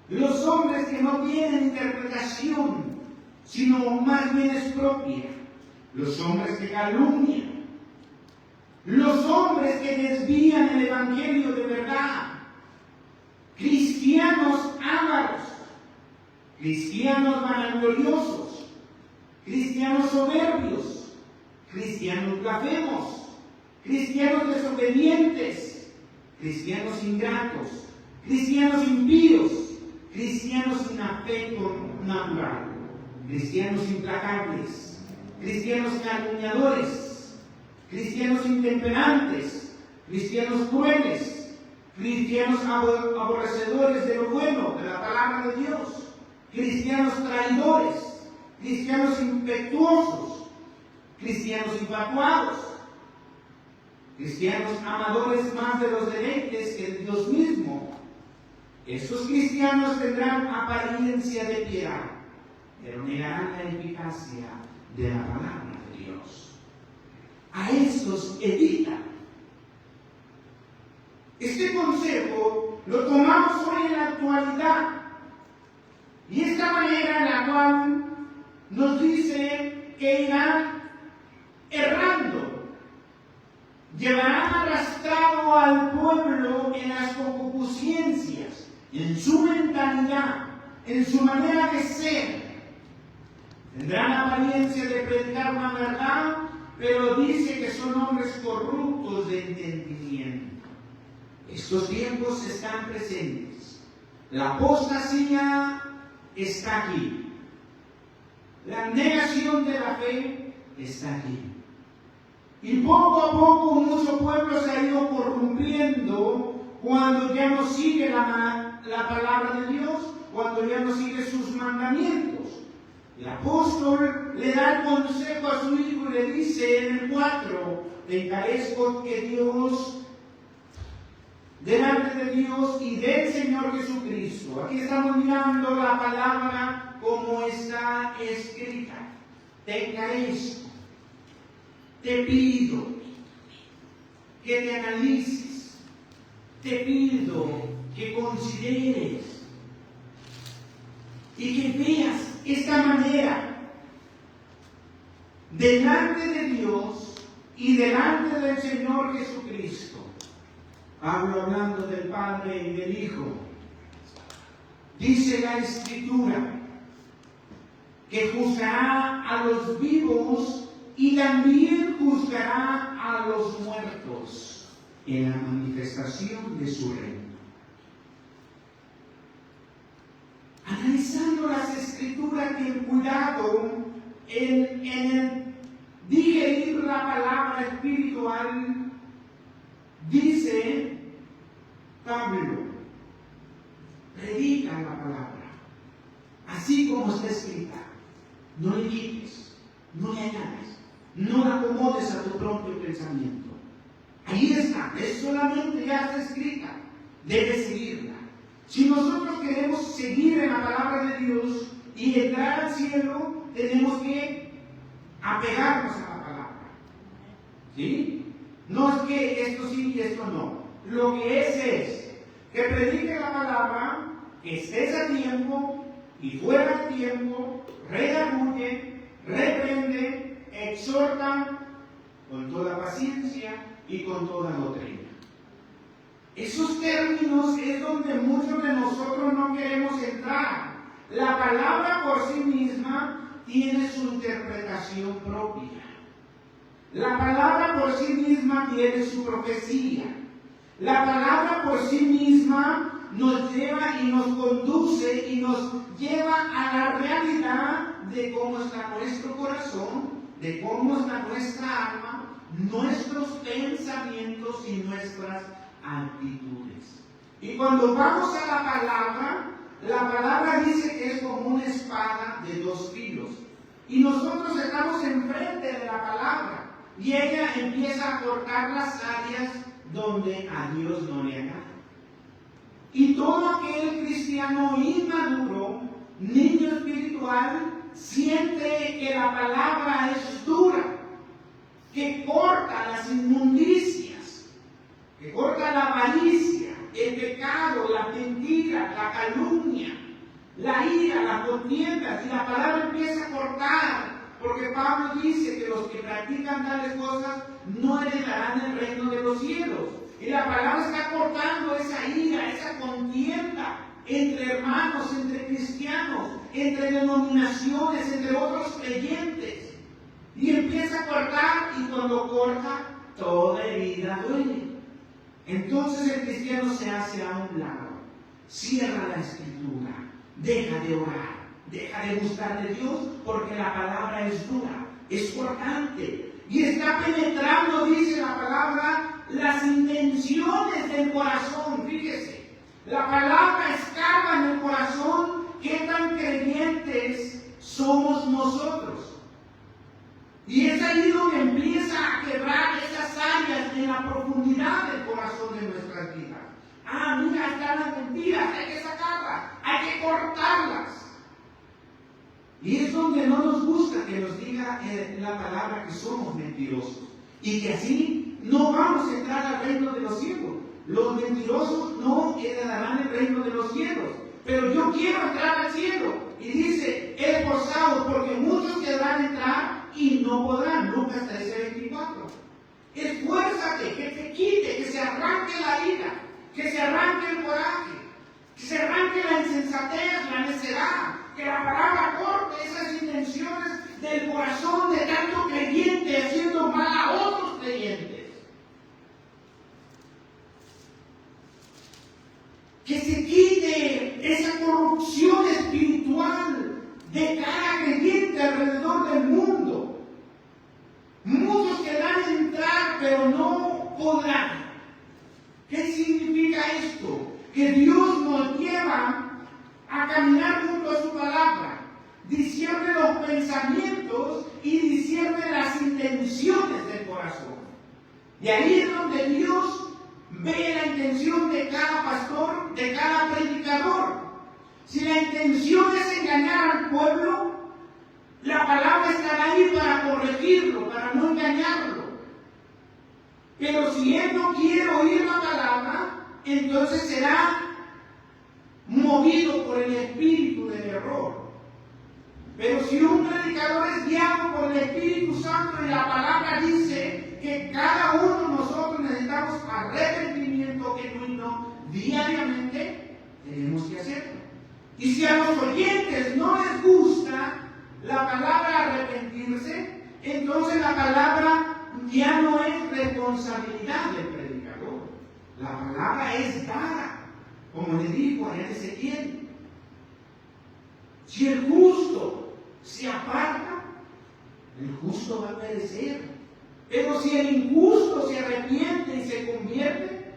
Los hombres que no tienen interpretación, sino más bien es propia. Los hombres que calumnian. Los hombres que desvían el evangelio de verdad. Cristianos ávaros. Cristianos vanagloriosos. Cristianos soberbios. Cristianos blasfemos. Cristianos desobedientes. Cristianos ingratos. Cristianos impíos. Cristianos sin afecto natural. Cristianos implacables, cristianos calumniadores, cristianos intemperantes, cristianos crueles, cristianos aborrecedores de lo bueno, de la palabra de Dios, cristianos traidores, cristianos impetuosos, cristianos infatuados, cristianos amadores más de los deleites que de Dios mismo. Estos cristianos tendrán apariencia de piedad, pero negarán la eficacia de la palabra de Dios. A estos evita. Este consejo lo tomamos hoy en la actualidad. Y esta manera en la cual nos dice que irán errando, llevarán arrastrado al pueblo en las concupiscencias, en su mentalidad, en su manera de ser. Tendrán apariencia de predicar una verdad, pero dice que son hombres corruptos de entendimiento. Estos tiempos están presentes. La apostasía está aquí. La negación de la fe está aquí. Y poco a poco mucho pueblo se ha ido corrompiendo cuando ya no sigue la palabra de Dios, cuando ya no sigue sus mandamientos. El apóstol le da el consejo a su hijo y le dice en el 4: te encarezco que Dios, delante de Dios y del Señor Jesucristo. Aquí estamos mirando la palabra como está escrita. Te encarezco, te pido que te analices, te pido que consideres y que veas esta manera delante de Dios y delante del Señor Jesucristo. Pablo hablando del Padre y del Hijo. Dice la Escritura que juzgará a los vivos y también juzgará a los muertos en la manifestación de su reino. Analizando las Escrituras, ten cuidado en digerir oír la palabra espiritual, dice Pablo, predica la palabra, así como está escrita. No le quites, no le añades, no la acomodes a tu propio pensamiento. Ahí está, es solamente ya está escrita, debes seguirla. Si nosotros queremos seguir en la palabra de Dios y entrar al cielo, tenemos que apegarnos a la palabra. ¿Sí? No es que esto sí y esto no. Lo que es que predique la palabra, que estés a tiempo y fuera de tiempo, redarguye, reprende, exhorta con toda paciencia y con toda doctrina. Esos términos es donde muchos de nosotros no queremos entrar. La palabra por sí misma tiene su interpretación propia. La palabra por sí misma tiene su profecía. La palabra por sí misma nos lleva y nos conduce y nos lleva a la realidad de cómo está nuestro corazón, de cómo está nuestra alma, nuestros pensamientos y nuestras actitudes. Y cuando vamos a la palabra dice que es como una espada de dos filos. Y nosotros estamos enfrente de la palabra. Y ella empieza a cortar las áreas donde a Dios no le agrada. Y todo aquel cristiano inmaduro, niño espiritual, siente que la palabra es dura, que corta las inmundicias, que corta la avaricia, el pecado, la mentira, la calumnia, la ira, las contiendas, y la palabra empieza a cortar, porque Pablo dice que los que practican tales cosas no heredarán el reino de los cielos. Y la palabra está cortando esa ira, esa contienda entre hermanos, entre cristianos, entre denominaciones, entre otros creyentes. Y empieza a cortar, y cuando corta, toda herida duele. Entonces el cristiano se hace a un lado, cierra la escritura, deja de orar, deja de buscar de Dios, porque la palabra es dura, es cortante, y está penetrando, dice la palabra, las intenciones del corazón. Fíjese, la palabra escarba en el corazón. ¿Qué tan creyentes somos nosotros? Y es ahí donde empieza a quebrar esas áreas en la profundidad del corazón de nuestras vidas. Ah, mira, están las mentiras, hay que sacarlas, hay que cortarlas. Y es donde no nos gusta que nos diga la palabra que somos mentirosos. Y que así no vamos a entrar al reino de los cielos. Los mentirosos no heredarán el reino de los cielos. Pero yo quiero entrar al cielo. Y dice, esforzados, porque muchos querrán entrar y no podrán. Lucas 13:24. Esfuérzate, que te quite, que se arranque la ira, que se arranque el coraje, que se arranque la insensatez, la necedad, que la palabra corte esas intenciones del corazón de tanto creyente haciendo mal a otros creyentes. Que se quite esa corrupción espiritual de cada creyente alrededor del mundo. Muchos querrán entrar, pero no podrán. ¿Qué significa esto? Que Dios nos lleva a caminar junto a su palabra, discierne los pensamientos y discierne las intenciones del corazón. Y ahí es donde Dios ve la intención de cada pastor, de cada predicador. Si la intención es engañar al pueblo, la palabra estará ahí para corregirlo, para no engañarlo. Pero si él no quiere oír la palabra, entonces será movido por el espíritu del error. Pero si un predicador es guiado por el Espíritu Santo y la palabra dice que cada uno de nosotros necesitamos arrepentimiento genuino diariamente, tenemos que hacerlo. Y si a los oyentes no les gusta la palabra arrepentirse, entonces la palabra ya no es responsabilidad del predicador. La palabra es dada, como le dijo a Ezequiel. Si el justo se aparta, el justo va a perecer. Pero si el injusto se arrepiente y se convierte,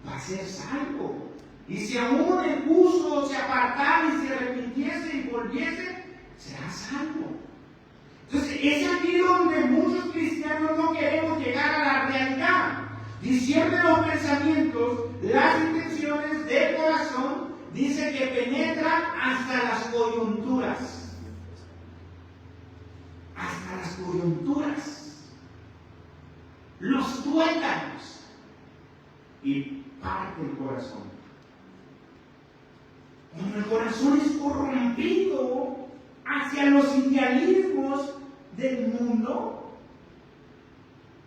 va a ser salvo. Y si aún el justo se apartara y se arrepintiese y volviese, será salvo. Entonces, es aquí donde muchos cristianos no queremos llegar a la realidad. Discierne los pensamientos, las intenciones del corazón, dice que penetra hasta las coyunturas. Hasta las coyunturas. Los tuétanos. Y parte el corazón. Cuando el corazón es corrompido hacia los idealismos del mundo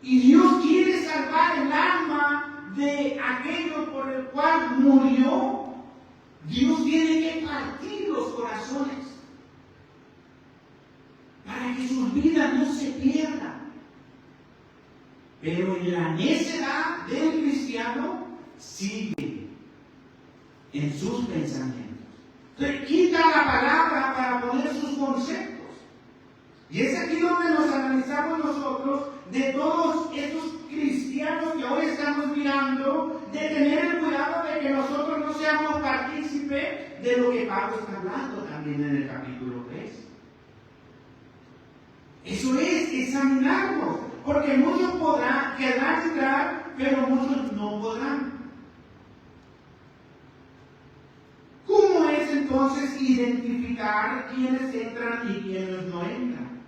y Dios quiere salvar el alma de aquello por el cual murió, Dios tiene que partir los corazones para que sus vidas no se pierdan. Pero en la necedad del cristiano sigue en sus pensamientos. Entonces quita la palabra para poner sus conceptos. Y es aquí donde nos analizamos nosotros de todos estos cristianos que hoy estamos mirando, de tener el cuidado de que nosotros no seamos partícipes de lo que Pablo está hablando también en el capítulo 3. Eso es examinarnos, porque muchos querrán entrar, pero muchos no podrán. ¿Cómo es entonces identificar quiénes entran y quiénes no entran?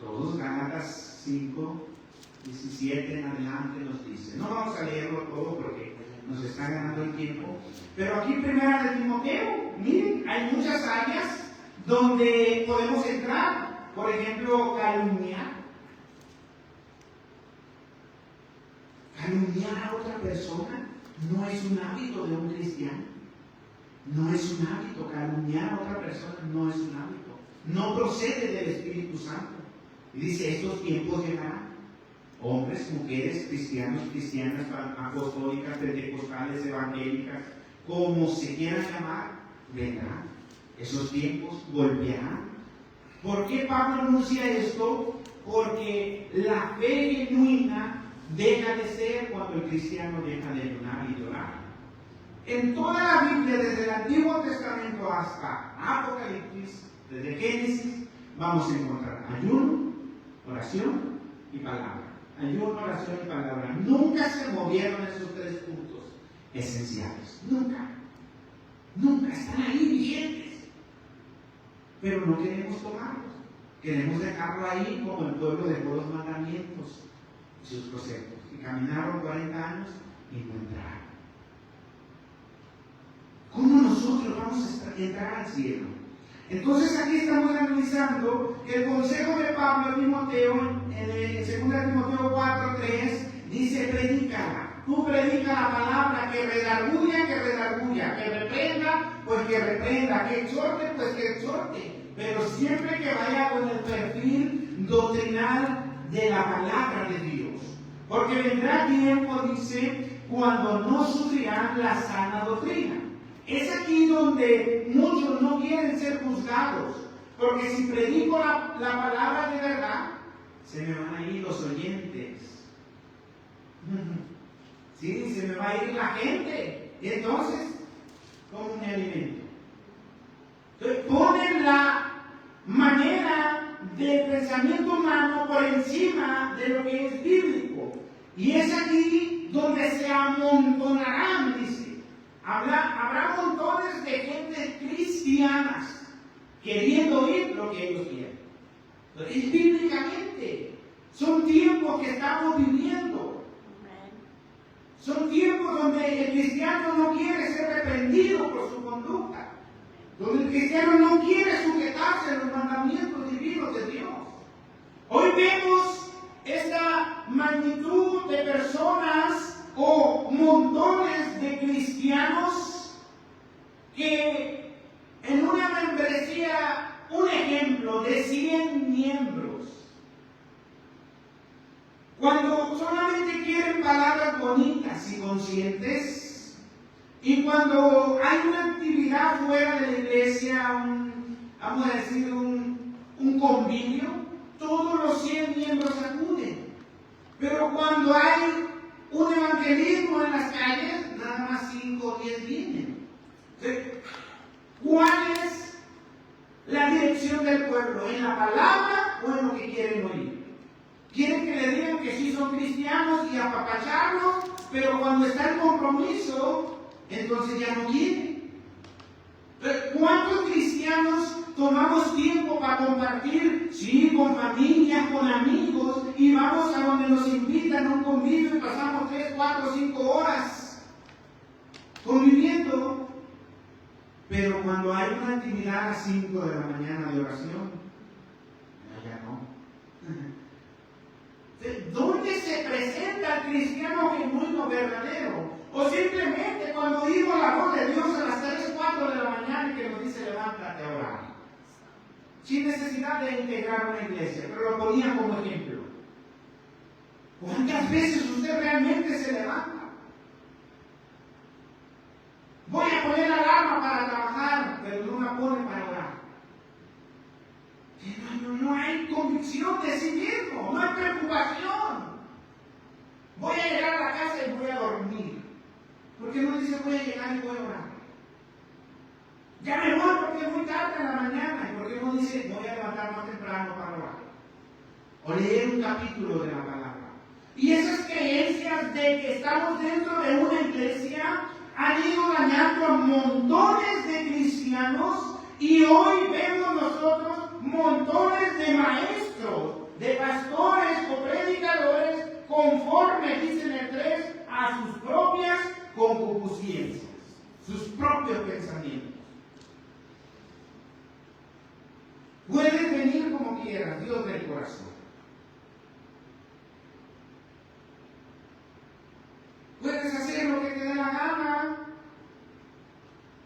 Todos Gálatas 5, 17 en adelante nos dice. No vamos a leerlo todo porque nos está ganando el tiempo. Pero aquí primera de Timoteo, miren, hay muchas áreas donde podemos entrar. Por ejemplo, calumniar. Calumniar a otra persona no es un hábito de un cristiano. No es un hábito. Calumniar a otra persona no es un hábito. No procede del Espíritu Santo. Y dice, estos tiempos llegarán. Hombres, mujeres, cristianos, cristianas, apostólicas, pentecostales, evangélicas, como se quieran llamar, vendrán. Esos tiempos volverán. ¿Por qué Pablo anuncia esto? Porque la fe genuina deja de ser cuando el cristiano deja de ayunar y llorar. En toda la Biblia, desde el Antiguo Testamento hasta Apocalipsis, desde Génesis, vamos a encontrar ayuno, oración y palabra. Ayuno, oración y palabra. Nunca se movieron esos tres puntos esenciales. Nunca. Nunca están ahí vigentes. Pero no queremos tomarlos. Queremos dejarlo ahí como el pueblo dejó los mandamientos y sus preceptos. Y caminaron 40 años y no entraron. ¿Cómo nosotros vamos a entrar al cielo? Entonces aquí estamos analizando que el consejo de Pablo a Timoteo, en 2 Timoteo 4:3, dice, predícala. Tú predica la palabra, que redarguya, que reprenda, pues que reprenda, que exhorte, pues que exhorte. Pero siempre que vaya con el perfil doctrinal de la palabra de Dios. Porque vendrá tiempo, dice, cuando no sufrirán la sana doctrina. Es aquí donde muchos no quieren ser juzgados, porque si predico la palabra de verdad, se me van a ir los oyentes. Sí, se me va a ir la gente. Y entonces, ¿cómo me alimento? Entonces, ponen la manera del pensamiento humano por encima de lo que es bíblico. Y es aquí donde se amontonarán, dice. Habrá montones de gente cristianas queriendo oír lo que ellos quieren. Es bíblicamente. Son tiempos que estamos viviendo. Son tiempos donde el cristiano no quiere ser reprendido por su conducta. Donde el cristiano no quiere sujetarse a los mandamientos divinos de Dios. Hoy vemos esta magnitud de personas o montones de cristianos que en una membresía, un ejemplo de 100 miembros, cuando solamente quieren palabras bonitas y conscientes, y cuando hay una actividad fuera de la iglesia, vamos a decir un convivio, todos los 100 miembros acuden. Pero cuando hay un evangelismo en las calles, nada más 5 o 10 vienen. ¿Cuál es la dirección del pueblo? ¿En la palabra o en lo que quieren oír? Quieren que le digan que sí son cristianos y apapacharlos, pero cuando está el compromiso, entonces ya no quieren. ¿Cuántos cristianos tomamos tiempo para compartir? Sí, con familia, con amigos, y vamos a donde nos invitan a un convivio y pasamos 3, 4, 5 horas conviviendo. Pero cuando hay una actividad a las 5 de la mañana de oración, ya no. ¿Dónde se presenta el cristiano genuino, verdadero? O simplemente cuando oímos la voz de Dios a las 3, 4 de la mañana que nos dice levántate a orar. Sin necesidad de integrar una iglesia, pero lo ponía como ejemplo. ¿Cuántas veces usted realmente se levanta? Voy a poner la alarma para trabajar, pero no la pone para orar. No hay convicción de sí mismo, no hay preocupación. Voy a llegar a la casa y voy a dormir. ¿Por qué no dice voy a llegar y voy a orar? Ya me voy porque es muy tarde en la mañana. ¿Y por qué no dice voy a levantar más temprano para orar? O leer un capítulo de la palabra. Y esas creencias de que estamos dentro de una iglesia han ido dañando a montones de cristianos, y hoy vemos nosotros montones de maestros, de pastores o predicadores conforme, dicen el 3, a sus propias concupiscencias, sus propios pensamientos. Puedes venir como quieras, Dios del corazón. Puedes hacer lo que te dé la gana.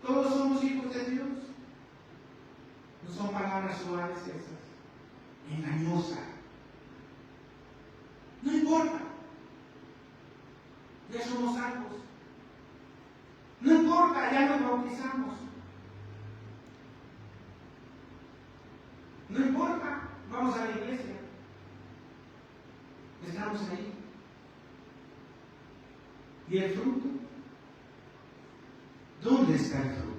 Todos somos hijos de Dios. No son palabras suaves esas, engañosas. No importa. Ya somos salvos. No importa, ya nos bautizamos. No importa, vamos a la iglesia. Estamos ahí. ¿Y el fruto? ¿Dónde está el fruto?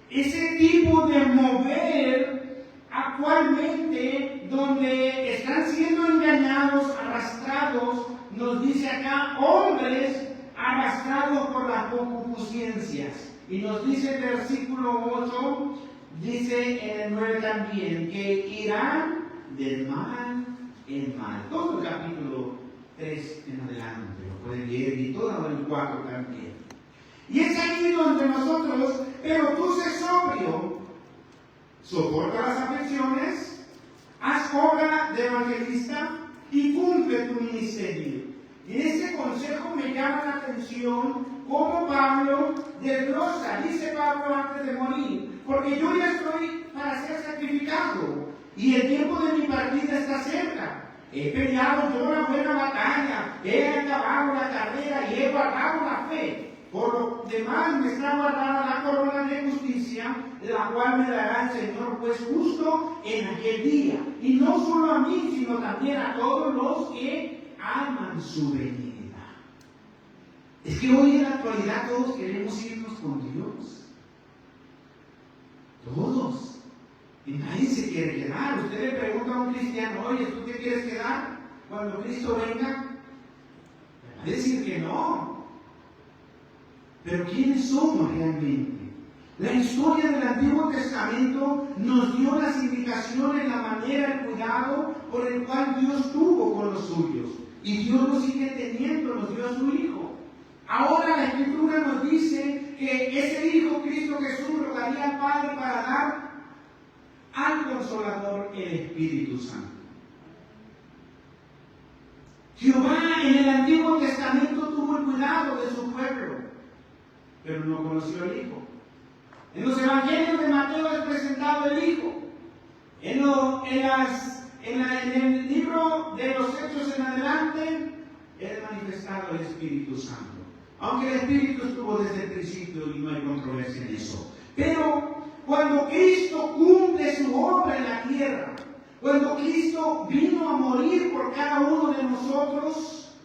Ese tipo de mover actualmente, donde están siendo engañados, arrastrados, nos dice acá, hombres arrastrados por las concupiscencias. Y nos dice el versículo 8, dice en el 9 también, que irán del mal en mal. Todo el capítulo 3 en adelante lo pueden leer, y todo el 4 también. Y es ahí donde nosotros, pero tú sé sobrio, soporta las aflicciones, haz obra de evangelista y cumple tu ministerio. Y ese consejo me llama la atención, como Pablo desglosa, dice Pablo antes de morir, porque yo ya estoy para ser sacrificado y el tiempo de mi partida está cerca. He peleado yo una buena batalla, he acabado la carrera y he guardado la fe. Por lo demás me está guardada la corona de justicia, la cual me dará el Señor juez justo en aquel día. Y no solo a mí, sino también a todos los que aman su venida. Es que hoy en la actualidad todos queremos irnos con Dios. Todos. Y nadie se quiere quedar. Usted le pregunta a un cristiano, oye, ¿tú te quieres quedar cuando Cristo venga? Va a decir que no. Pero ¿quiénes somos realmente? La historia del Antiguo Testamento nos dio las indicaciones, la manera, el cuidado por el cual Dios tuvo con los suyos. Y Dios lo sigue teniendo, nos dio a su Hijo. Ahora la Escritura nos dice que ese Hijo, Cristo Jesús, rogaría al Padre para dar al Consolador, el Espíritu Santo. Jehová en el Antiguo Testamento tuvo el cuidado de su pueblo, pero no conoció al Hijo. En los Evangelios de Mateo es presentado el Hijo. En el libro de los Hechos en adelante es manifestado el Espíritu Santo. Aunque el Espíritu estuvo desde el principio y no hay controversia en eso. Pero cuando Cristo cumple su obra en la tierra, cuando Cristo vino a morir por cada uno de nosotros,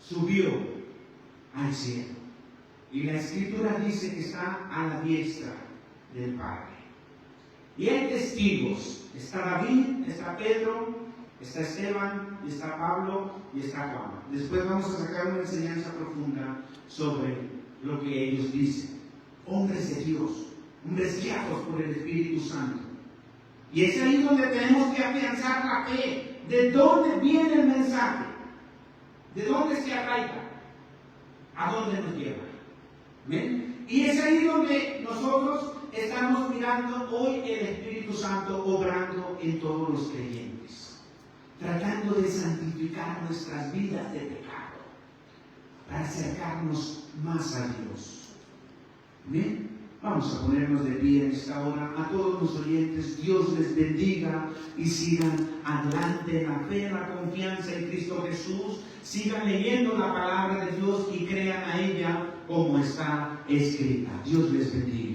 subió al cielo. Y la Escritura dice que está a la diestra del Padre. Y hay testigos. Está David, está Pedro, está Esteban, está Pablo y está Juan. Después vamos a sacar una enseñanza profunda sobre lo que ellos dicen. Hombres de Dios, hombres guiados por el Espíritu Santo. Y es ahí donde tenemos que afianzar la fe. ¿De dónde viene el mensaje? ¿De dónde se arraiga? ¿A dónde nos lleva? ¿Ven? Y es ahí donde nosotros estamos mirando hoy el Espíritu Santo obrando en todos los creyentes, tratando de santificar nuestras vidas de pecado para acercarnos más a Dios. ¿Bien? Vamos a ponernos de pie en esta hora. A todos los oyentes, Dios les bendiga y sigan adelante en la fe, en la confianza en Cristo Jesús. Sigan leyendo la palabra de Dios y crean a ella como está escrita. Dios les bendiga.